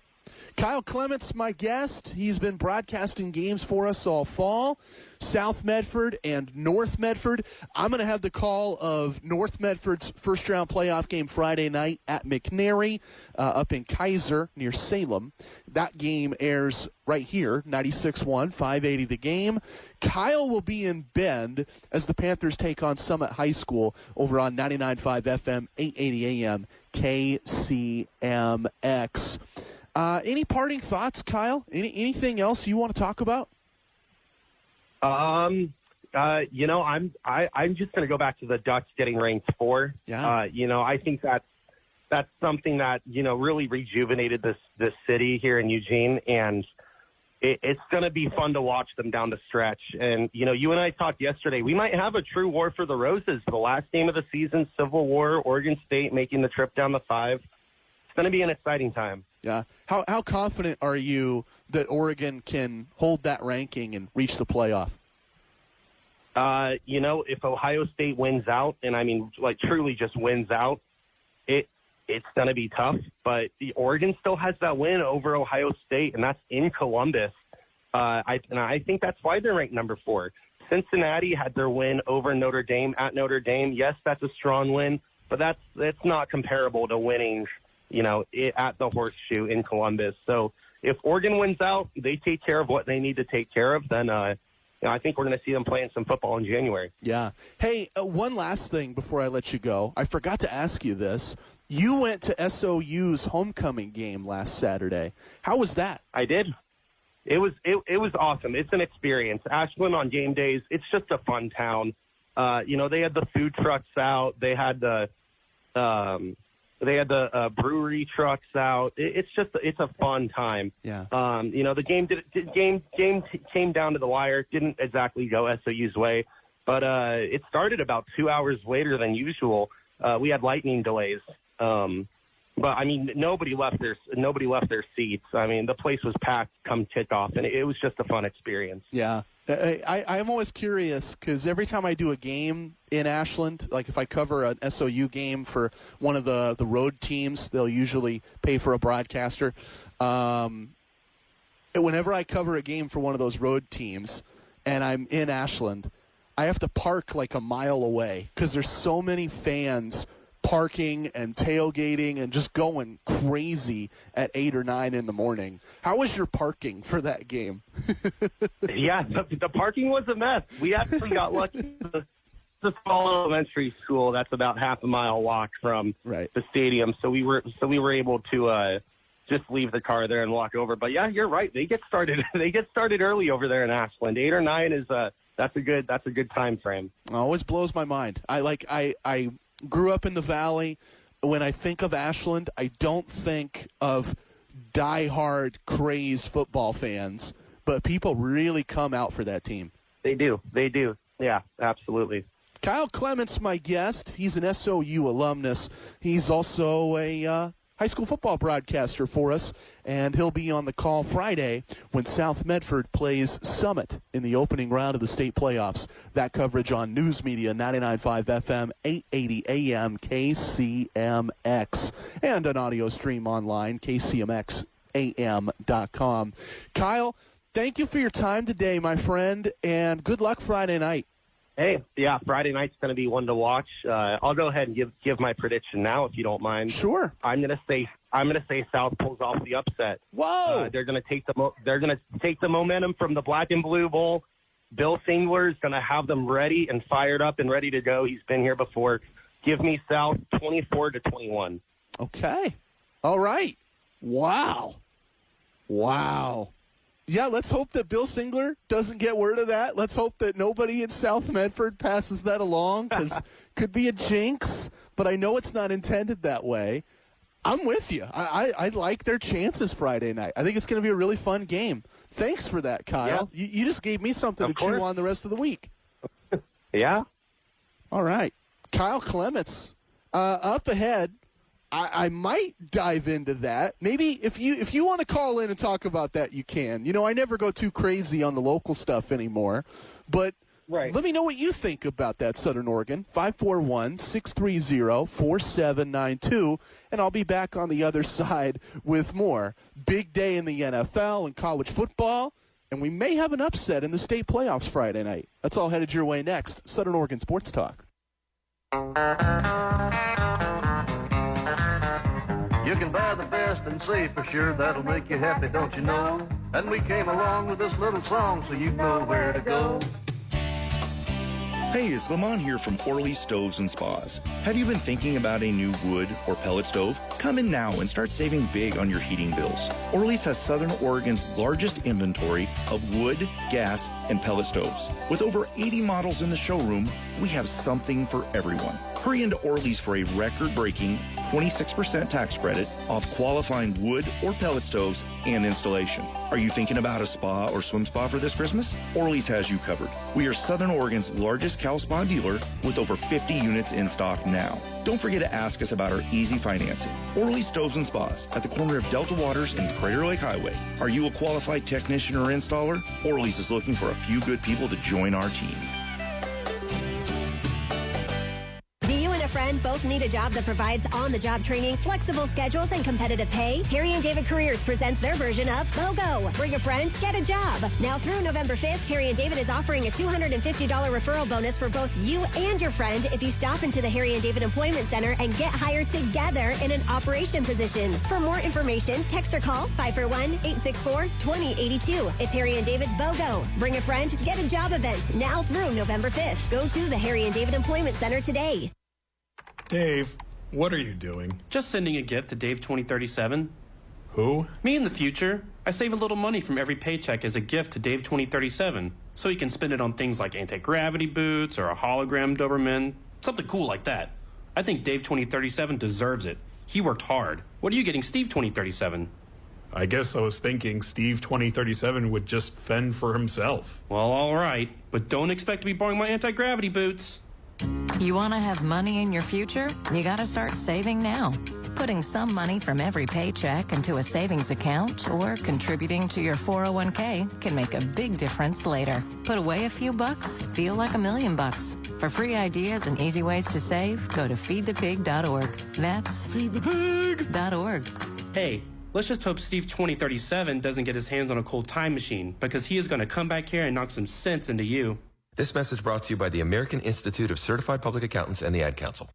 Kyle Clements, my guest. He's been broadcasting games for us all fall. South Medford and North Medford. I'm going to have the call of North Medford's first-round playoff game Friday night at McNary up in Kaiser near Salem. That game airs right here, 96.1, 580 The Game. Kyle will be in Bend as the Panthers take on Summit High School over on 99.5 FM, 880 AM, KCMX. Any parting thoughts, Kyle? Anything else you want to talk about? I'm just going to go back to the Ducks getting ranked 4. Yeah. I think that's something that, really rejuvenated this city here in Eugene, and it's going to be fun to watch them down the stretch. And, you and I talked yesterday, we might have a true war for the roses. The last game of the season, Civil War, Oregon State making the trip down the 5. It's going to be an exciting time. Yeah. How confident are you that Oregon can hold that ranking and reach the playoff? If Ohio State wins out, and I mean, truly just wins out, it's going to be tough. But Oregon still has that win over Ohio State, and that's in Columbus. I think that's why they're ranked number 4. Cincinnati had their win over Notre Dame at Notre Dame. Yes, that's a strong win, but that's not comparable to winning at the Horseshoe in Columbus. So if Oregon wins out, they take care of what they need to take care of, then I think we're going to see them playing some football in January. Yeah. Hey, one last thing before I let you go. I forgot to ask you this. You went to SOU's homecoming game last Saturday. How was that? I did. It was awesome. It's an experience. Ashland on game days, it's just a fun town. They had the food trucks out. They had the brewery trucks out. It's a fun time. Yeah. The game came down to the wire. Didn't exactly go SOU's way, but it started about 2 hours later than usual. We had lightning delays. But I mean, nobody left their seats. I mean, the place was packed come kickoff, and it was just a fun experience. Yeah. I'm always curious because every time I do a game in Ashland, like if I cover an SOU game for one of the road teams, they'll usually pay for a broadcaster. Whenever I cover a game for one of those road teams and I'm in Ashland, I have to park like a mile away because there's so many fans parking and tailgating and just going crazy at 8 or 9 in the morning. How was your parking for that game? Yeah, the parking was a mess. We actually got lucky. It's a small elementary school that's about half a mile walk from the stadium, so we were able to just leave the car there and walk over. But yeah, you're right. They get started early over there in Ashland. 8 or 9 is that's a good time frame. It always blows my mind. I grew up in the Valley. When I think of Ashland, I don't think of diehard, crazed football fans, but people really come out for that team. They do. Yeah, absolutely. Kyle Clements, my guest. He's an SOU alumnus. He's also a high school football broadcaster for us, and he'll be on the call Friday when South Medford plays Summit in the opening round of the state playoffs. That coverage on News Media 99.5 FM, 880 AM, KCMX, and an audio stream online, KCMXAM.com. Kyle, thank you for your time today, my friend, and good luck Friday night. Hey, yeah, Friday night's going to be one to watch. I'll go ahead and give my prediction now, if you don't mind. Sure. I'm going to say South pulls off the upset. Whoa! They're going to take the momentum from the Black and Blue Bowl. Bill Singler is going to have them ready and fired up and ready to go. He's been here before. Give me South 24-21. Okay. All right. Wow. Yeah, let's hope that Bill Singler doesn't get word of that. Let's hope that nobody in South Medford passes that along, because could be a jinx, but I know it's not intended that way. I'm with you. I like their chances Friday night. I think it's going to be a really fun game. Thanks for that, Kyle. Yeah. You just gave me something to chew on the rest of the week. Yeah. All right. Kyle Clements, up ahead. I might dive into that. Maybe if you want to call in and talk about that, you can. I never go too crazy on the local stuff anymore. But Let me know what you think about that, Southern Oregon. 541-630-4792, and I'll be back on the other side with more. Big day in the NFL and college football, and we may have an upset in the state playoffs Friday night. That's all headed your way next. Southern Oregon Sports Talk. You can buy the best and say for sure that'll make you happy, don't you know? And we came along with this little song so you know where to go. Hey, it's Lamont here from Orly Stoves and Spas. Have you been thinking about a new wood or pellet stove? Come in now and start saving big on your heating bills. Orly's has Southern Oregon's largest inventory of wood, gas, and pellet stoves. With over 80 models in the showroom, we have something for everyone. Hurry into Orly's for a record-breaking 26% tax credit off qualifying wood or pellet stoves and installation. Are you thinking about a spa or swim spa for this Christmas? Orly's has you covered. We are Southern Oregon's largest Cal Spa dealer with over 50 units in stock now. Don't forget to ask us about our easy financing. Orly Stoves and Spas at the corner of Delta Waters and Crater Lake Highway. Are you a qualified technician or installer? Orly's is looking for a few good people to join our team. Friend both need a job that provides on-the-job training, flexible schedules, and competitive pay? Harry and David Careers presents their version of BOGO. Bring a friend, get a job. Now through November 5th, Harry and David is offering a $250 referral bonus for both you and your friend if you stop into the Harry and David Employment Center and get hired together in an operation position. For more information, text or call 541-864-2082. It's Harry and David's BOGO. Bring a friend, get a job event now through November 5th. Go to the Harry and David Employment Center today. Dave, what are you doing? Just sending a gift to Dave 2037. Who? Me in the future. I save a little money from every paycheck as a gift to Dave 2037, so he can spend it on things like anti-gravity boots or a hologram Doberman, something cool like that. I think Dave 2037 deserves it. He worked hard. What are you getting Steve 2037? I guess I was thinking Steve 2037 would just fend for himself. Well, all right, but don't expect to be borrowing my anti-gravity boots. You want to have money in your future? You got to start saving now. Putting some money from every paycheck into a savings account or contributing to your 401k can make a big difference later. Put away a few bucks, feel like $1 million. For free ideas and easy ways to save, go to feedthepig.org. That's feedthepig.org. Hey, let's just hope Steve 2037 doesn't get his hands on a cold time machine, because he is going to come back here and knock some sense into you. This message brought to you by the American Institute of Certified Public Accountants and the Ad Council.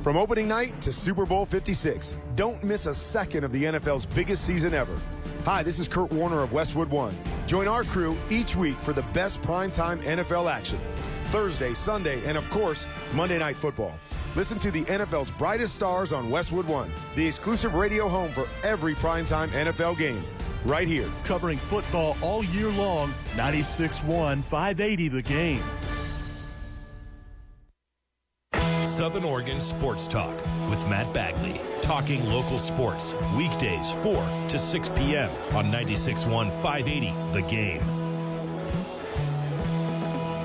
From opening night to Super Bowl 56, don't miss a second of the NFL's biggest season ever. Hi, this is Kurt Warner of Westwood One. Join our crew each week for the best primetime NFL action. Thursday, Sunday, and of course, Monday Night Football. Listen to the NFL's brightest stars on Westwood One, the exclusive radio home for every primetime NFL game. Right here. Covering football all year long, 96.1, 580 The Game. Southern Oregon Sports Talk with Matt Bagley. Talking local sports. Weekdays 4 to 6 p.m. on 96.1, 580 The Game.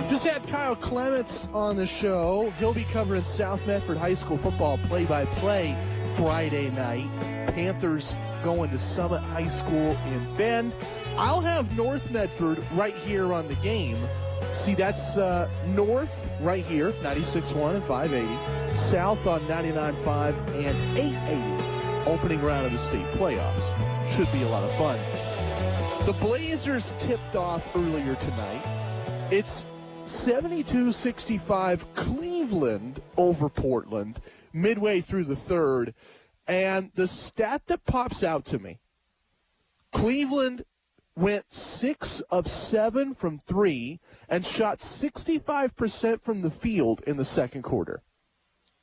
Just had Kyle Clements on the show. He'll be covering South Medford High School football play-by-play Friday night. Panthers going to Summit High School in Bend. I'll have North Medford right here on The Game. See, that's north right here, 96.1 and 580. South on 99.5 and 880. Opening round of the state playoffs. Should be a lot of fun. The Blazers tipped off earlier tonight. It's 72-65 Cleveland over Portland midway through the third. And the stat that pops out to me, Cleveland went 6 of 7 from 3 and shot 65% from the field in the second quarter.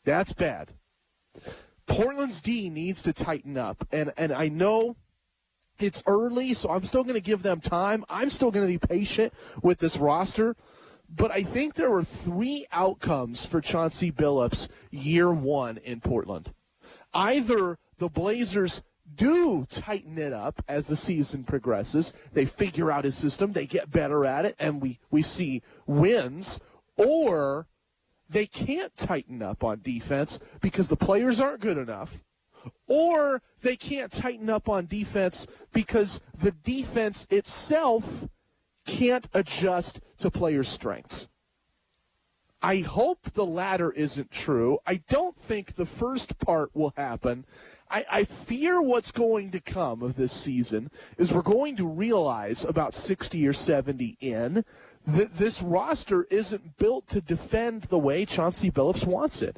That's bad. Portland's D needs to tighten up. And I know it's early, so I'm still going to give them time. I'm still going to be patient with this roster. But I think there were 3 outcomes for Chauncey Billups year one in Portland. Either the Blazers do tighten it up as the season progresses, they figure out his system, they get better at it, and we see wins, or they can't tighten up on defense because the players aren't good enough, or they can't tighten up on defense because the defense itself can't adjust to players' strengths. I hope the latter isn't true. I don't think the first part will happen. I fear what's going to come of this season is we're going to realize about 60 or 70 in that this roster isn't built to defend the way Chauncey Billups wants it.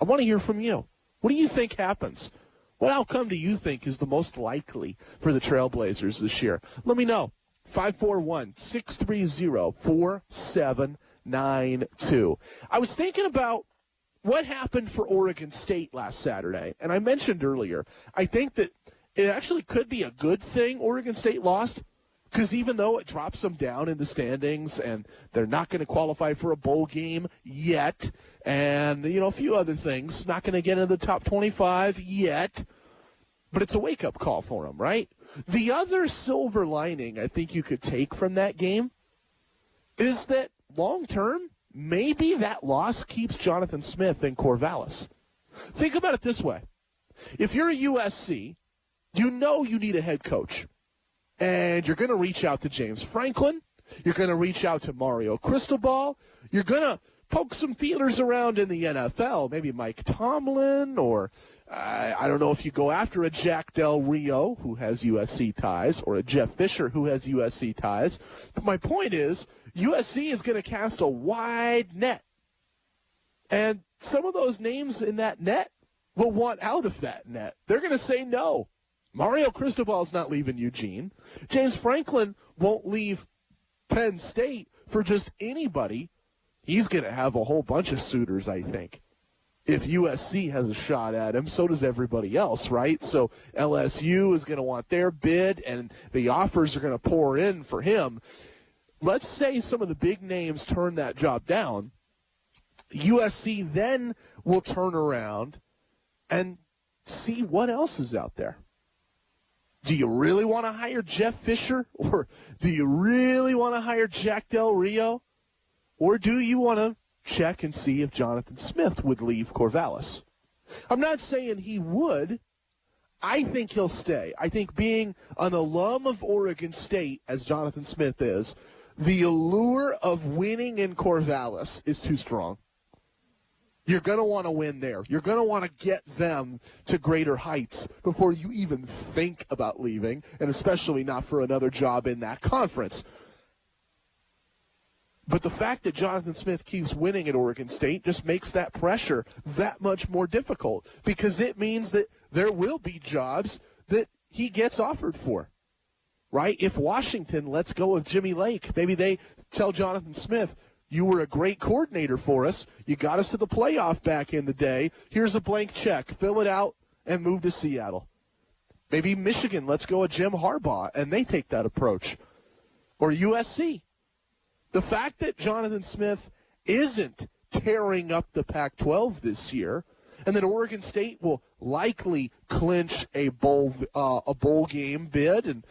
I want to hear from you. What do you think happens? What outcome do you think is the most likely for the Trailblazers this year? Let me know. 541-630-4792. I was thinking about what happened for Oregon State last Saturday, and I mentioned earlier, I think that it actually could be a good thing Oregon State lost, because even though it drops them down in the standings and they're not going to qualify for a bowl game yet, and, a few other things, not going to get into the top 25 yet, but it's a wake-up call for them, right? The other silver lining I think you could take from that game is that long-term, maybe that loss keeps Jonathan Smith in Corvallis. Think about it this way. If you're a USC, you know you need a head coach. And you're going to reach out to James Franklin. You're going to reach out to Mario Cristobal. You're going to poke some feelers around in the NFL. Maybe Mike Tomlin, or I don't know if you go after a Jack Del Rio, who has USC ties, or a Jeff Fisher, who has USC ties. But my point is, USC is going to cast a wide net. And some of those names in that net will want out of that net. They're going to say no. Mario Cristobal is not leaving Eugene. James Franklin won't leave Penn State for just anybody. He's going to have a whole bunch of suitors, I think. If USC has a shot at him, so does everybody else, right? So LSU is going to want their bid, and the offers are going to pour in for him. Let's say some of the big names turn that job down. USC then will turn around and see what else is out there. Do you really want to hire Jeff Fisher? Or do you really want to hire Jack Del Rio? Or do you want to check and see if Jonathan Smith would leave Corvallis? I'm not saying he would. I think he'll stay. I think being an alum of Oregon State, as Jonathan Smith is, the allure of winning in Corvallis is too strong. You're going to want to win there. You're going to want to get them to greater heights before you even think about leaving, and especially not for another job in that conference. But the fact that Jonathan Smith keeps winning at Oregon State just makes that pressure that much more difficult, because it means that there will be jobs that he gets offered for, right? If Washington lets go of Jimmy Lake, maybe they tell Jonathan Smith, you were a great coordinator for us. You got us to the playoff back in the day. Here's a blank check. Fill it out and move to Seattle. Maybe Michigan lets go of Jim Harbaugh, and they take that approach. Or USC. The fact that Jonathan Smith isn't tearing up the Pac-12 this year, and that Oregon State will likely clinch a bowl game bid and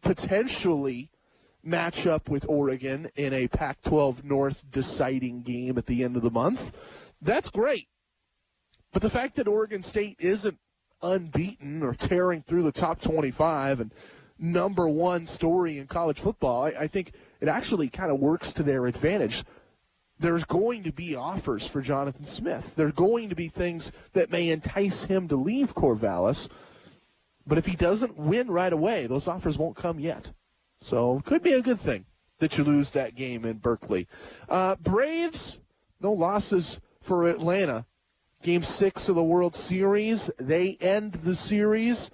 potentially match up with Oregon in a Pac-12 North deciding game at the end of the month, that's great. But the fact that Oregon State isn't unbeaten or tearing through the top 25 and number one story in college football, I think it actually kind of works to their advantage. There's going to be offers for Jonathan Smith. There's going to be things that may entice him to leave Corvallis. But if he doesn't win right away, those offers won't come yet. So it could be a good thing that you lose that game in Berkeley. Braves, no losses for Atlanta. Game 6 of the World Series. They end the series.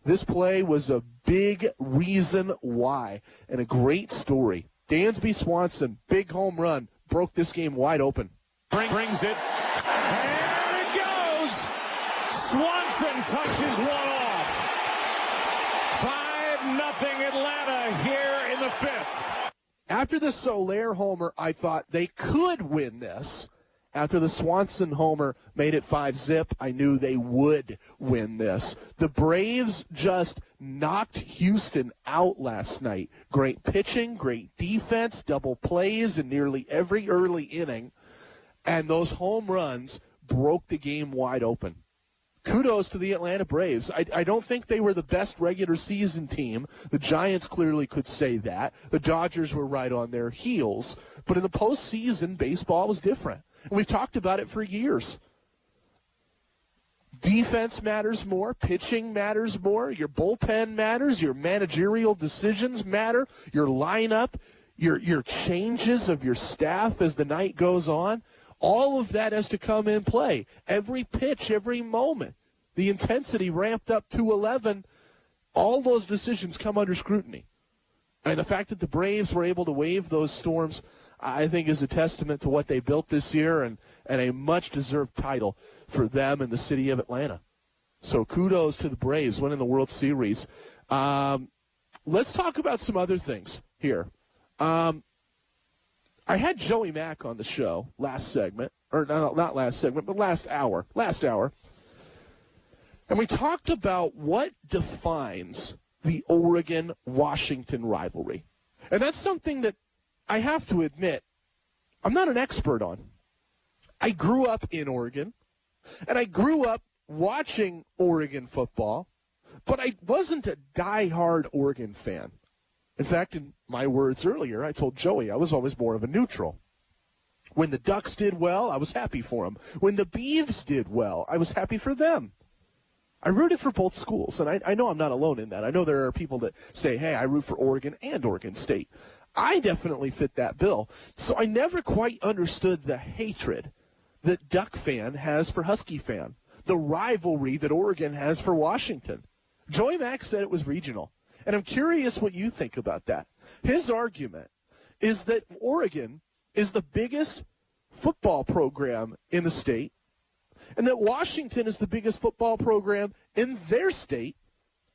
This play was a big reason why, and a great story. Dansby Swanson, big home run, broke this game wide open. Brings it, and it goes! Swanson touches one off. 5-0 Atlanta here in the fifth. After the Soler homer, I thought they could win this. After the Swanson homer made it 5-0, I knew they would win this. The Braves just knocked Houston out last night. Great pitching, great defense, double plays in nearly every early inning. And those home runs broke the game wide open. kudos to the Atlanta Braves. I don't think they were the best regular season team. The Giants clearly could say that. The Dodgers were right on their heels. But in the postseason, baseball was different. And we've talked about it for years. Defense matters more. Pitching matters more. Your bullpen matters. Your managerial decisions matter. Your lineup, your changes of your staff as the night goes on. All of that has to come in play. Every pitch, every moment. The intensity ramped up to 11. All those decisions come under scrutiny. And the fact that the Braves were able to wave those storms, I think, is a testament to what they built this year and a much-deserved title for them in the city of Atlanta. So kudos to the Braves winning the World Series. Let's talk about some other things here. I had Joey Mack on the show last segment, or not last segment, but last hour. And we talked about what defines the Oregon-Washington rivalry. And that's something that I have to admit I'm not an expert on. I grew up in Oregon, and I grew up watching Oregon football, but I wasn't a diehard Oregon fan. In fact, in my words earlier, I told Joey I was always more of a neutral. When the Ducks did well, I was happy for them. When the Beavs did well, I was happy for them. I rooted for both schools, and I know I'm not alone in that. I know there are people that say, hey, I root for Oregon and Oregon State. I definitely fit that bill. So I never quite understood the hatred that Duck fan has for Husky fan, the rivalry that Oregon has for Washington. Joey Mack said it was regional, and I'm curious what you think about that. His argument is that Oregon is the biggest football program in the state, and that Washington is the biggest football program in their state,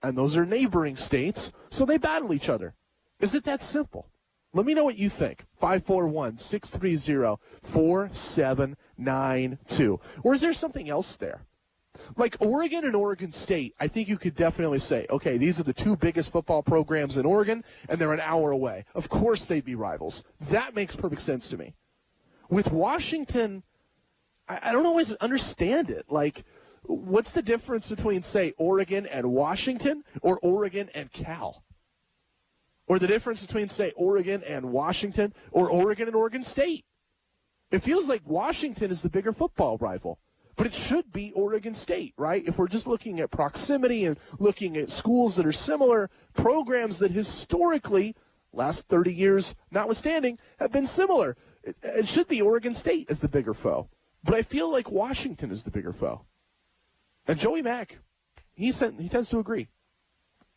and those are neighboring states, so they battle each other. Is it that simple? Let me know what you think. 541-630-4792. Or is there something else there? Like Oregon and Oregon State, I think you could definitely say, okay, these are the two biggest football programs in Oregon, and they're an hour away. Of course they'd be rivals. That makes perfect sense to me. With Washington, I don't always understand it. Like, what's the difference between, say, Oregon and Washington or Oregon and Cal? Or the difference between, say, Oregon and Washington or Oregon and Oregon State? It feels like Washington is the bigger football rival, but it should be Oregon State, right? If we're just looking at proximity and looking at schools that are similar, programs that historically, last 30 years notwithstanding, have been similar, it should be Oregon State as the bigger foe. But I feel like Washington is the bigger foe. And Joey Mack, he tends to agree.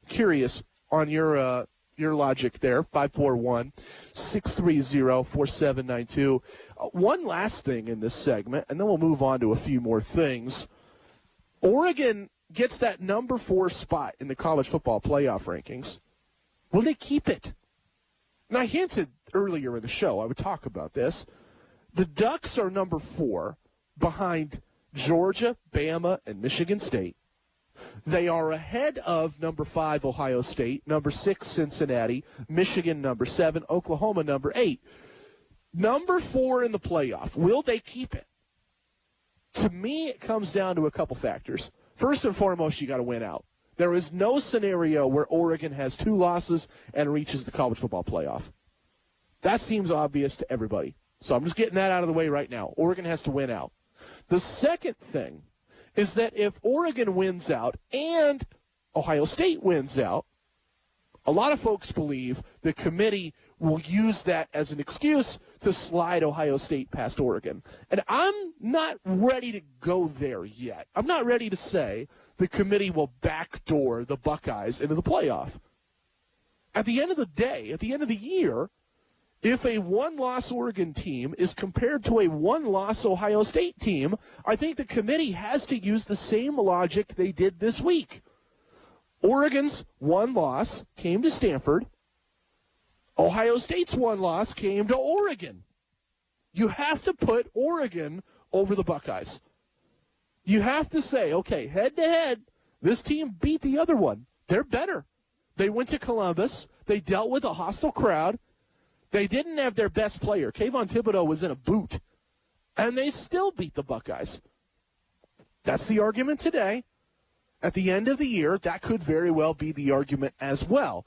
Curious on your logic there, 541-630-4792. One last thing in this segment, and then we'll move on to a few more things. Oregon gets that number 4 spot in the college football playoff rankings. Will they keep it? And I hinted earlier in the show, I would talk about this. The Ducks are number 4 behind Georgia, Bama, and Michigan State. They are ahead of number 5, Ohio State, number 6, Cincinnati, Michigan, number 7, Oklahoma, number 8. Number 4 in the playoff. Will they keep it? To me, it comes down to a couple factors. First and foremost, you got to win out. There is no scenario where Oregon has 2 losses and reaches the college football playoff. That seems obvious to everybody. So I'm just getting that out of the way right now. Oregon has to win out. The second thing is that if Oregon wins out and Ohio State wins out, a lot of folks believe the committee will use that as an excuse to slide Ohio State past Oregon. And I'm not ready to go there yet. I'm not ready to say the committee will backdoor the Buckeyes into the playoff. At the end of the day, at the end of the year, if a one-loss Oregon team is compared to a one-loss Ohio State team, I think the committee has to use the same logic they did this week. Oregon's one loss came to Stanford. Ohio State's one loss came to Oregon. You have to put Oregon over the Buckeyes. You have to say, okay, head-to-head, this team beat the other one. They're better. They went to Columbus. They dealt with a hostile crowd. They didn't have their best player. Kayvon Thibodeau was in a boot, and they still beat the Buckeyes. That's the argument today. At the end of the year, that could very well be the argument as well.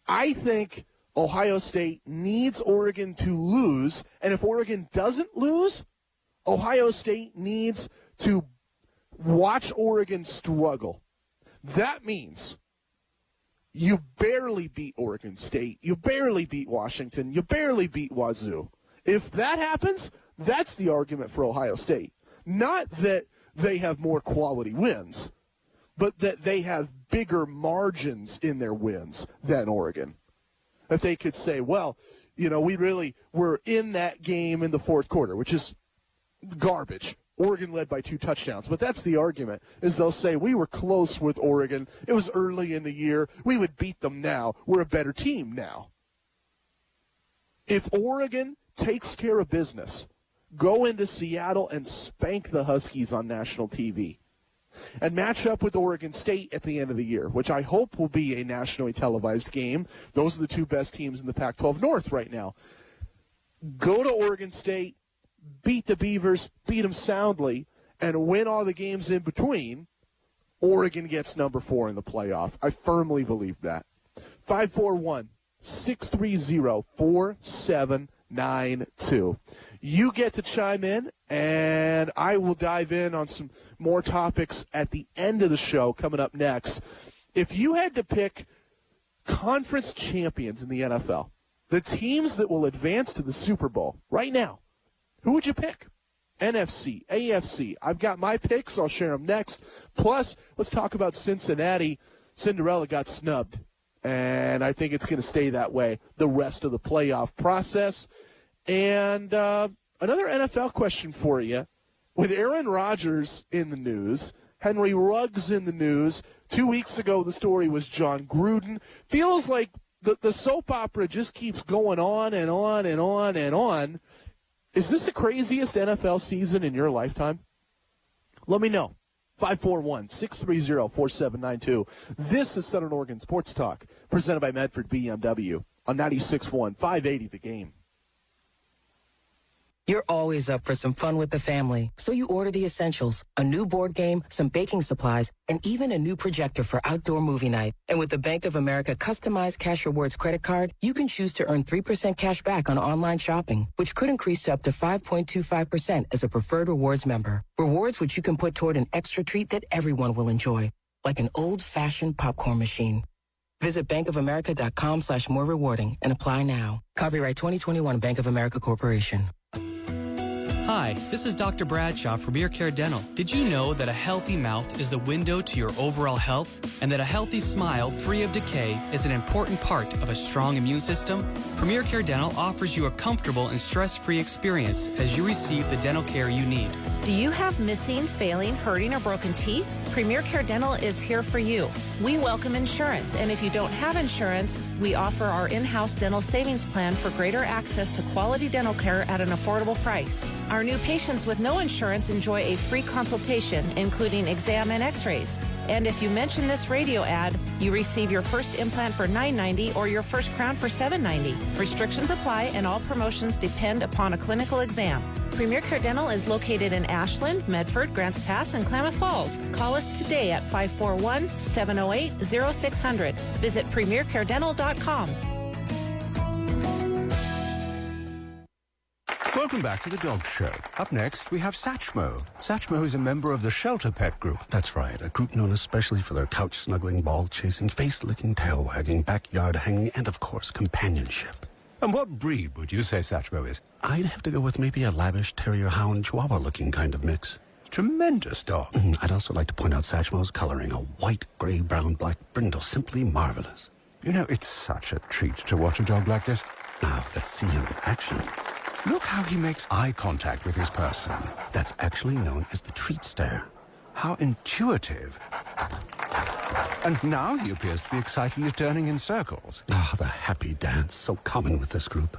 I think Ohio State needs Oregon to lose, and if Oregon doesn't lose, Ohio State needs to watch Oregon struggle. That means you barely beat Oregon State, you barely beat Washington, you barely beat Wazoo. If that happens, that's the argument for Ohio State. Not that they have more quality wins, but that they have bigger margins in their wins than Oregon. If they could say, well, we really were in that game in the fourth quarter, which is garbage. Oregon led by 2 touchdowns. But that's the argument, is they'll say, we were close with Oregon. It was early in the year. We would beat them now. We're a better team now. If Oregon takes care of business, go into Seattle and spank the Huskies on national TV, and match up with Oregon State at the end of the year, which I hope will be a nationally televised game. Those are the 2 best teams in the Pac-12 North right now. Go to Oregon State, beat the Beavers, beat them soundly, and win all the games in between. Oregon gets number 4 in the playoff. I firmly believe that. 541-630-4792. You get to chime in, and I will dive in on some more topics at the end of the show coming up next. If you had to pick conference champions in the NFL, the teams that will advance to the Super Bowl right now, who would you pick? NFC, AFC. I've got my picks. I'll share them next. Plus, let's talk about Cincinnati. Cinderella got snubbed, and I think it's going to stay that way the rest of the playoff process. And another NFL question for you. With Aaron Rodgers in the news, Henry Ruggs in the news, 2 weeks ago the story was John Gruden. Feels like the soap opera just keeps going on and on and on and on. Is this the craziest NFL season in your lifetime? Let me know. 541-630-4792. This is Southern Oregon Sports Talk, presented by Medford BMW on 96.1, 580 The Game. You're always up for some fun with the family, so you order the essentials, a new board game, some baking supplies, and even a new projector for outdoor movie night. And with the Bank of America customized Cash Rewards credit card, you can choose to earn 3% cash back on online shopping, which could increase to up to 5.25% as a preferred rewards member. Rewards which you can put toward an extra treat that everyone will enjoy, like an old-fashioned popcorn machine. Visit bankofamerica.com/more rewarding and apply now. Copyright 2021 Bank of America Corporation. Hi, this is Dr. Bradshaw from Premier Care Dental. Did you know that a healthy mouth is the window to your overall health, and that a healthy smile free of decay is an important part of a strong immune system? Premier Care Dental offers you a comfortable and stress-free experience as you receive the dental care you need. Do you have missing, failing, hurting, or broken teeth? Premier Care Dental is here for you. We welcome insurance, and if you don't have insurance, we offer our in-house dental savings plan for greater access to quality dental care at an affordable price. Our new patients with no insurance enjoy a free consultation, including exam and x-rays. And if you mention this radio ad, you receive your first implant for $9.90 or your first crown for $7.90. Restrictions apply, and all promotions depend upon a clinical exam. Premier Care Dental is located in Ashland, Medford, Grants Pass, and Klamath Falls. Call us today at 541-708-0600. Visit premiercaredental.com. Welcome back to the Dog Show. Up next, we have Satchmo. Satchmo is a member of the Shelter Pet Group. That's right, a group known especially for their couch-snuggling, ball-chasing, face-licking, tail-wagging, backyard-hanging, and, of course, companionship. And what breed would you say Satchmo is? I'd have to go with maybe a lavish terrier-hound chihuahua-looking kind of mix. Tremendous dog. I'd also like to point out Satchmo's coloring, a white, gray, brown, black brindle, simply marvelous. You know, it's such a treat to watch a dog like this. Now, let's see him in action. Look how he makes eye contact with his person. That's actually known as the treat stare. How intuitive. And now he appears to be excitedly turning in circles. Ah, the happy dance, so common with this group.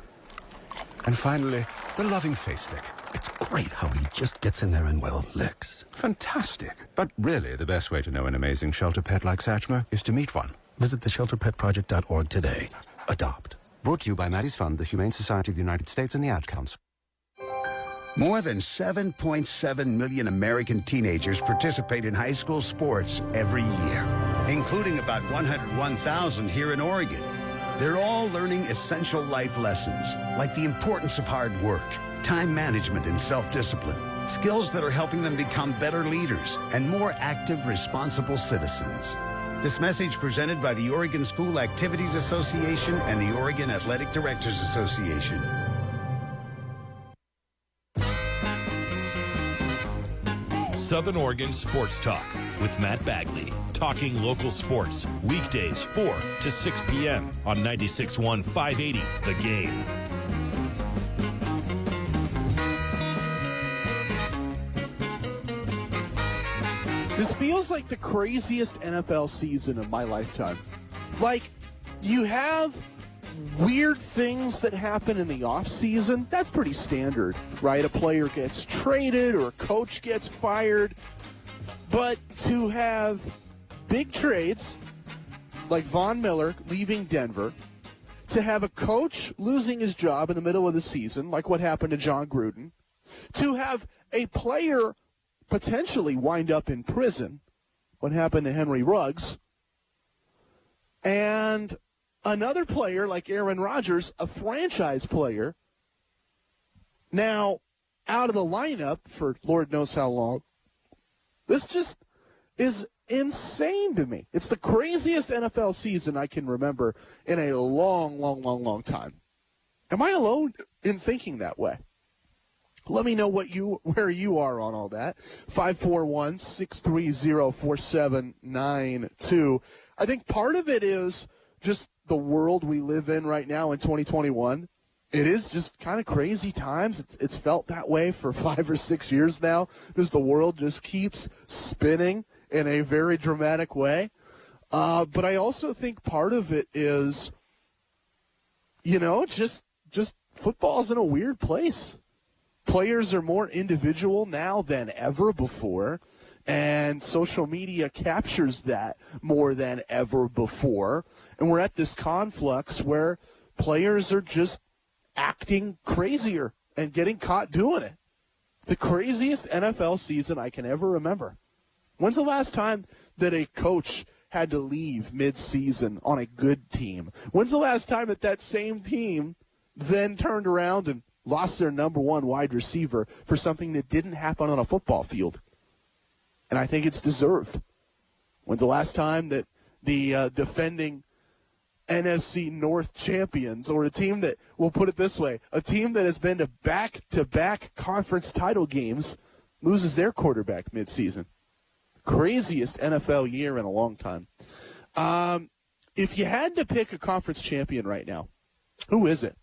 And finally, the loving face lick. It's great how he just gets in there and, well, licks. Fantastic. But really, the best way to know an amazing shelter pet like Satchmo is to meet one. Visit theshelterpetproject.org today. Adopt. Brought to you by Maddie's Fund, the Humane Society of the United States, and the Ad Council. More than 7.7 million American teenagers participate in high school sports every year, including about 101,000 here in Oregon. They're all learning essential life lessons, like the importance of hard work, time management, and self-discipline, skills that are helping them become better leaders and more active, responsible citizens. This message presented by the Oregon School Activities Association and the Oregon Athletic Directors Association. Southern Oregon Sports Talk with Matt Bagley. Talking local sports, weekdays 4 to 6 p.m. on 96.1 580 The Game. This feels like the craziest NFL season of my lifetime. Like, you have weird things that happen in the offseason. That's pretty standard, right? A player gets traded or a coach gets fired. But to have big trades, like Von Miller leaving Denver, to have a coach losing his job in the middle of the season, like what happened to John Gruden, to have a player potentially wind up in prison, what happened to Henry Ruggs, and another player like Aaron Rodgers, a franchise player, now out of the lineup for Lord knows how long. This just is insane to me. It's the craziest NFL season I can remember in a long time. Am I alone in thinking that way? Let me know where you are on all that. 541-630-4792. I think part of it is just the world we live in right now in 2021. It is just kind of crazy times. It's felt that way for 5 or 6 years now, because the world just keeps spinning in a very dramatic way. But I also think part of it is, just football's in a weird place. Players are more individual now than ever before, and social media captures that more than ever before. And we're at this conflux where players are just acting crazier and getting caught doing it. It's the craziest NFL season I can ever remember. When's the last time that a coach had to leave mid-season on a good team? When's the last time that same team then turned around and lost their number one wide receiver for something that didn't happen on a football field? And I think it's deserved. When's the last time that the defending NFC North champions, or a team that, we'll put it this way, a team that has been to back-to-back conference title games, loses their quarterback midseason? Craziest NFL year in a long time. If you had to pick a conference champion right now, who is it?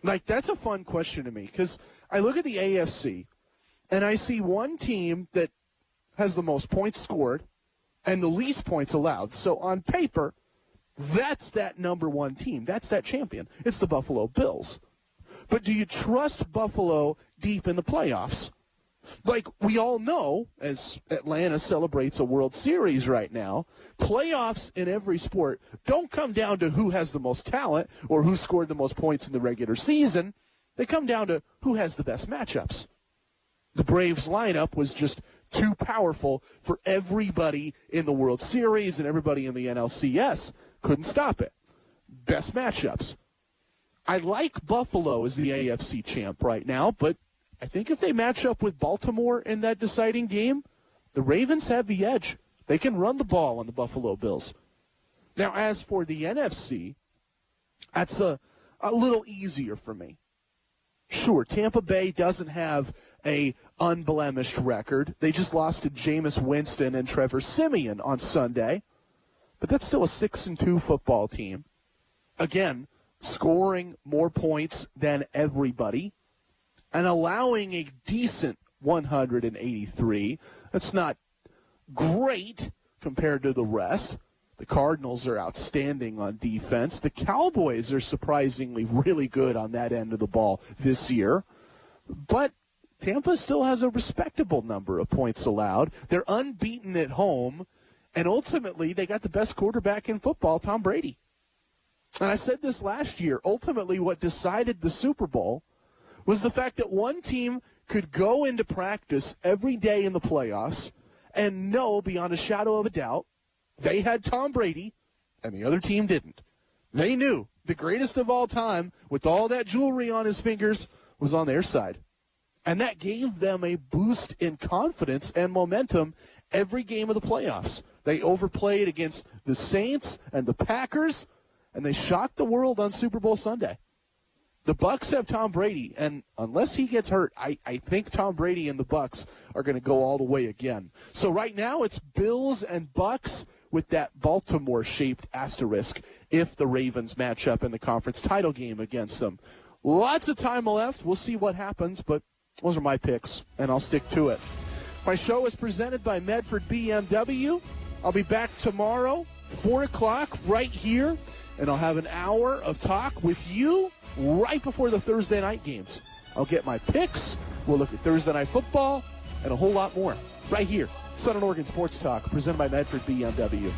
Like, that's a fun question to me, because I look at the AFC, and I see one team that has the most points scored and the least points allowed. So on paper, that's that number one team. That's that champion. It's the Buffalo Bills. But do you trust Buffalo deep in the playoffs? Like we all know, as Atlanta celebrates a World Series right now, playoffs in every sport don't come down to who has the most talent or who scored the most points in the regular season. They come down to who has the best matchups. The Braves lineup was just too powerful for everybody in the World Series, and everybody in the NLCS couldn't stop it. Best matchups. I like Buffalo as the AFC champ right now, but I think if they match up with Baltimore in that deciding game, the Ravens have the edge. They can run the ball on the Buffalo Bills. Now, as for the NFC, that's a little easier for me. Sure, Tampa Bay doesn't have a unblemished record. They just lost to Jameis Winston and Trevor Siemian on Sunday. But that's still a 6-2 football team. Again, scoring more points than everybody and allowing a decent 183. That's not great compared to the rest. The Cardinals are outstanding on defense. The Cowboys are surprisingly really good on that end of the ball this year. But Tampa still has a respectable number of points allowed. They're unbeaten at home. And ultimately, they got the best quarterback in football, Tom Brady. And I said this last year. Ultimately, what decided the Super Bowl was the fact that one team could go into practice every day in the playoffs and know beyond a shadow of a doubt they had Tom Brady and the other team didn't. They knew the greatest of all time, with all that jewelry on his fingers, was on their side. And that gave them a boost in confidence and momentum every game of the playoffs. They overplayed against the Saints and the Packers, and they shocked the world on Super Bowl Sunday. The Bucs have Tom Brady, and unless he gets hurt, I think Tom Brady and the Bucs are going to go all the way again. So right now it's Bills and Bucs with that Baltimore-shaped asterisk if the Ravens match up in the conference title game against them. Lots of time left. We'll see what happens, but those are my picks, and I'll stick to it. My show is presented by Medford BMW. I'll be back tomorrow, 4 o'clock, right here, and I'll have an hour of talk with you right before the Thursday night games. I'll get my picks. We'll look at Thursday night football and a whole lot more right here. Southern Oregon Sports Talk, presented by Medford BMW.